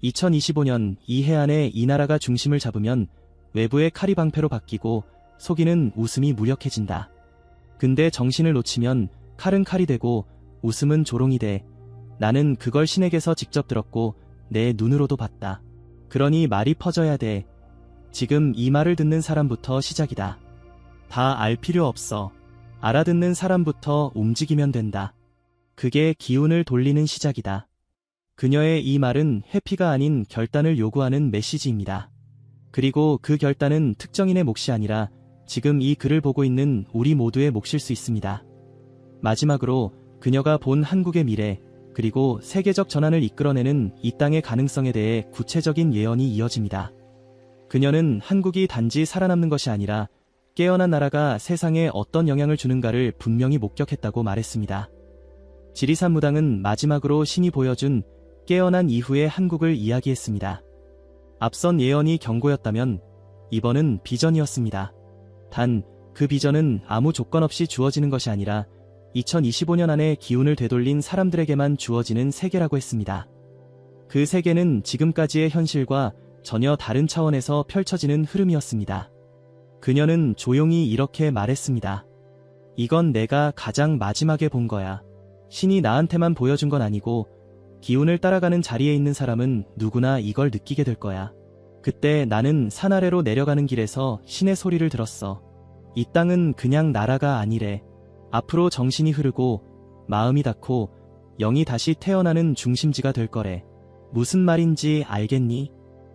2025년 이 해안에 이 나라가 중심을 잡으면 외부의 칼이 방패로 바뀌고 속이는 웃음이 무력해진다. 근데 정신을 놓치면 칼은 칼이 되고 웃음은 조롱이 돼. 나는 그걸 신에게서 직접 들었고 내 눈으로도 봤다. 그러니 말이 퍼져야 돼. 지금 이 말을 듣는 사람부터 시작이다. 다 알 필요 없어. 알아듣는 사람부터 움직이면 된다. 그게 기운을 돌리는 시작이다. 그녀의 이 말은 회피가 아닌 결단을 요구하는 메시지입니다. 그리고 그 결단은 특정인의 몫이 아니라 지금 이 글을 보고 있는 우리 모두의 몫일 수 있습니다. 마지막으로 그녀가 본 한국의 미래, 그리고 세계적 전환을 이끌어내는 이 땅의 가능성에 대해 구체적인 예언이 이어집니다. 그녀는 한국이 단지 살아남는 것이 아니라 깨어난 나라가 세상에 어떤 영향을 주는가를 분명히 목격했다고 말했습니다. 지리산 무당은 마지막으로 신이 보여준 깨어난 이후의 한국을 이야기했습니다. 앞선 예언이 경고였다면 이번은 비전이었습니다. 단, 그 비전은 아무 조건 없이 주어지는 것이 아니라 2025년 안에 기운을 되돌린 사람들에게만 주어지는 세계라고 했습니다. 그 세계는 지금까지의 현실과 전혀 다른 차원에서 펼쳐지는 흐름이었습니다. 그녀는 조용히 이렇게 말했습니다. 이건 내가 가장 마지막에 본 거야. 신이 나한테만 보여준 건 아니고 기운을 따라가는 자리에 있는 사람은 누구나 이걸 느끼게 될 거야. 그때 나는 산 아래로 내려가는 길에서 신의 소리를 들었어. 이 땅은 그냥 나라가 아니래. 앞으로 정신이 흐르고 마음이 닿고 영이 다시 태어나는 중심지가 될 거래. 무슨 말인지 알겠니?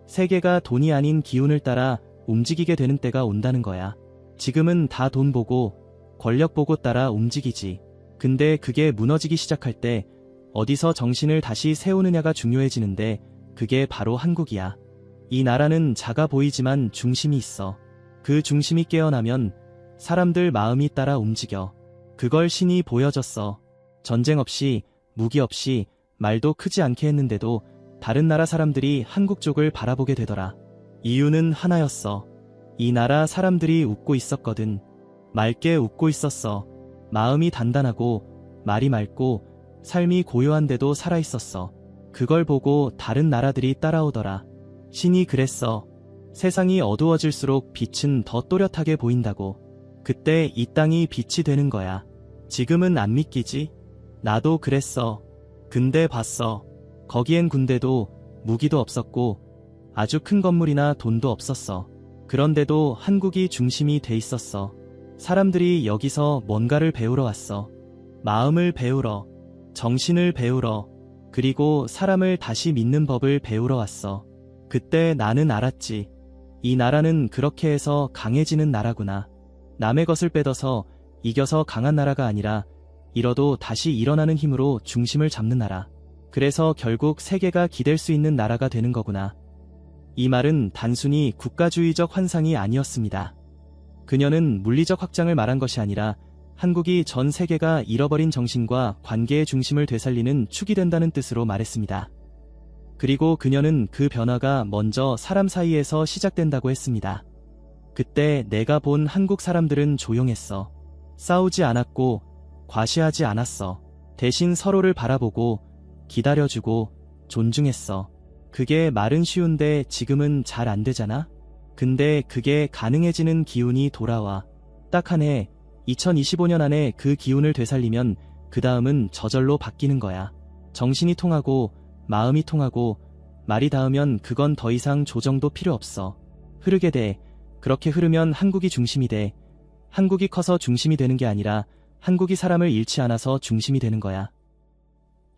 세계가 돈이 아닌 기운을 따라 움직이게 되는 때가 온다는 거야. 지금은 다 돈 보고 권력 보고 따라 움직이지. 근데 그게 무너지기 시작할 때 어디서 정신을 다시 세우느냐가 중요해지는데 그게 바로 한국이야. 이 나라는 작아 보이지만 중심이 있어. 그 중심이 깨어나면 사람들 마음이 따라 움직여. 그걸 신이 보여줬어. 전쟁 없이, 무기 없이, 말도 크지 않게 했는데도 다른 나라 사람들이 한국 쪽을 바라보게 되더라. 이유는 하나였어. 이 나라 사람들이 웃고 있었거든. 맑게 웃고 있었어. 마음이 단단하고, 말이 맑고, 삶이 고요한데도 살아있었어. 그걸 보고 다른 나라들이 따라오더라. 신이 그랬어. 세상이 어두워질수록 빛은 더 또렷하게 보인다고. 그때 이 땅이 빛이 되는 거야. 지금은 안 믿기지? 나도 그랬어. 근데 봤어. 거기엔 군대도 무기도 없었고 아주 큰 건물이나 돈도 없었어. 그런데도 한국이 중심이 돼 있었어. 사람들이 여기서 뭔가를 배우러 왔어. 마음을 배우러, 정신을 배우러, 그리고 사람을 다시 믿는 법을 배우러 왔어. 그때 나는 알았지. 이 나라는 그렇게 해서 강해지는 나라구나. 남의 것을 빼둬서 이겨서 강한 나라가 아니라 잃어도 다시 일어나는 힘으로 중심을 잡는 나라. 그래서 결국 세계가 기댈 수 있는 나라가 되는 거구나. 이 말은 단순히 국가주의적 환상이 아니었습니다. 그녀는 물리적 확장을 말한 것이 아니라 한국이 전 세계가 잃어버린 정신과 관계의 중심을 되살리는 축이 된다는 뜻으로 말했습니다. 그리고 그녀는 그 변화가 먼저 사람 사이에서 시작된다고 했습니다. 그때 내가 본 한국 사람들은 조용했어. 싸우지 않았고 과시하지 않았어. 대신 서로를 바라보고 기다려주고 존중했어. 그게 말은 쉬운데 지금은 잘 안 되잖아? 근데 그게 가능해지는 기운이 돌아와. 딱 한 해, 2025년 안에 그 기운을 되살리면 그 다음은 저절로 바뀌는 거야. 정신이 통하고 마음이 통하고 말이 닿으면 그건 더 이상 조정도 필요 없어. 흐르게 돼. 그렇게 흐르면 한국이 중심이 돼. 한국이 커서 중심이 되는 게 아니라 한국이 사람을 잃지 않아서 중심이 되는 거야.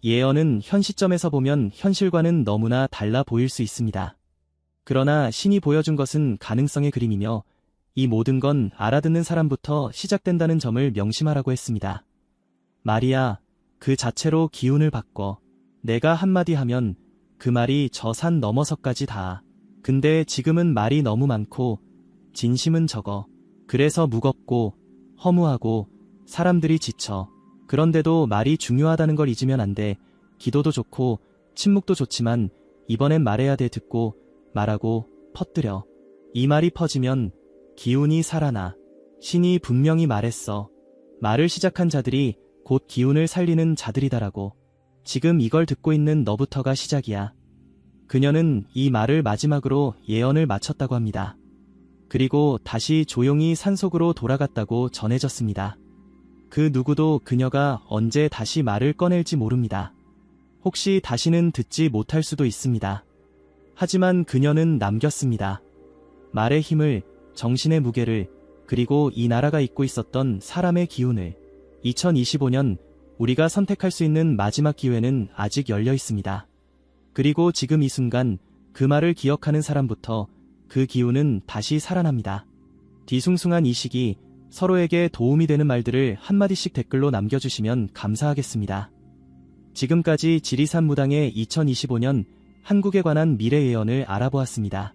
예언은 현 시점에서 보면 현실과는 너무나 달라 보일 수 있습니다. 그러나 신이 보여준 것은 가능성의 그림이며 이 모든 건 알아듣는 사람부터 시작된다는 점을 명심하라고 했습니다. 말이야, 그 자체로 기운을 바꿔. 내가 한마디 하면 그 말이 저 산 너머서까지 닿아. 근데 지금은 말이 너무 많고 진심은 적어. 그래서 무겁고 허무하고 사람들이 지쳐. 그런데도 말이 중요하다는 걸 잊으면 안 돼. 기도도 좋고 침묵도 좋지만 이번엔 말해야 돼. 듣고 말하고 퍼뜨려. 이 말이 퍼지면 기운이 살아나. 신이 분명히 말했어. 말을 시작한 자들이 곧 기운을 살리는 자들이다라고. 지금 이걸 듣고 있는 너부터가 시작이야. 그녀는 이 말을 마지막으로 예언을 마쳤다고 합니다. 그리고 다시 조용히 산속으로 돌아갔다고 전해졌습니다. 그 누구도 그녀가 언제 다시 말을 꺼낼지 모릅니다. 혹시 다시는 듣지 못할 수도 있습니다. 하지만 그녀는 남겼습니다. 말의 힘을, 정신의 무게를, 그리고 이 나라가 잊고 있었던 사람의 기운을. 2025년 우리가 선택할 수 있는 마지막 기회는 아직 열려 있습니다. 그리고 지금 이 순간 그 말을 기억하는 사람부터 그 기운은 다시 살아납니다. 뒤숭숭한 이 시기 서로에게 도움이 되는 말들을 한마디씩 댓글로 남겨주시면 감사하겠습니다. 지금까지 지리산 무당의 2025년 한국에 관한 미래 예언을 알아보았습니다.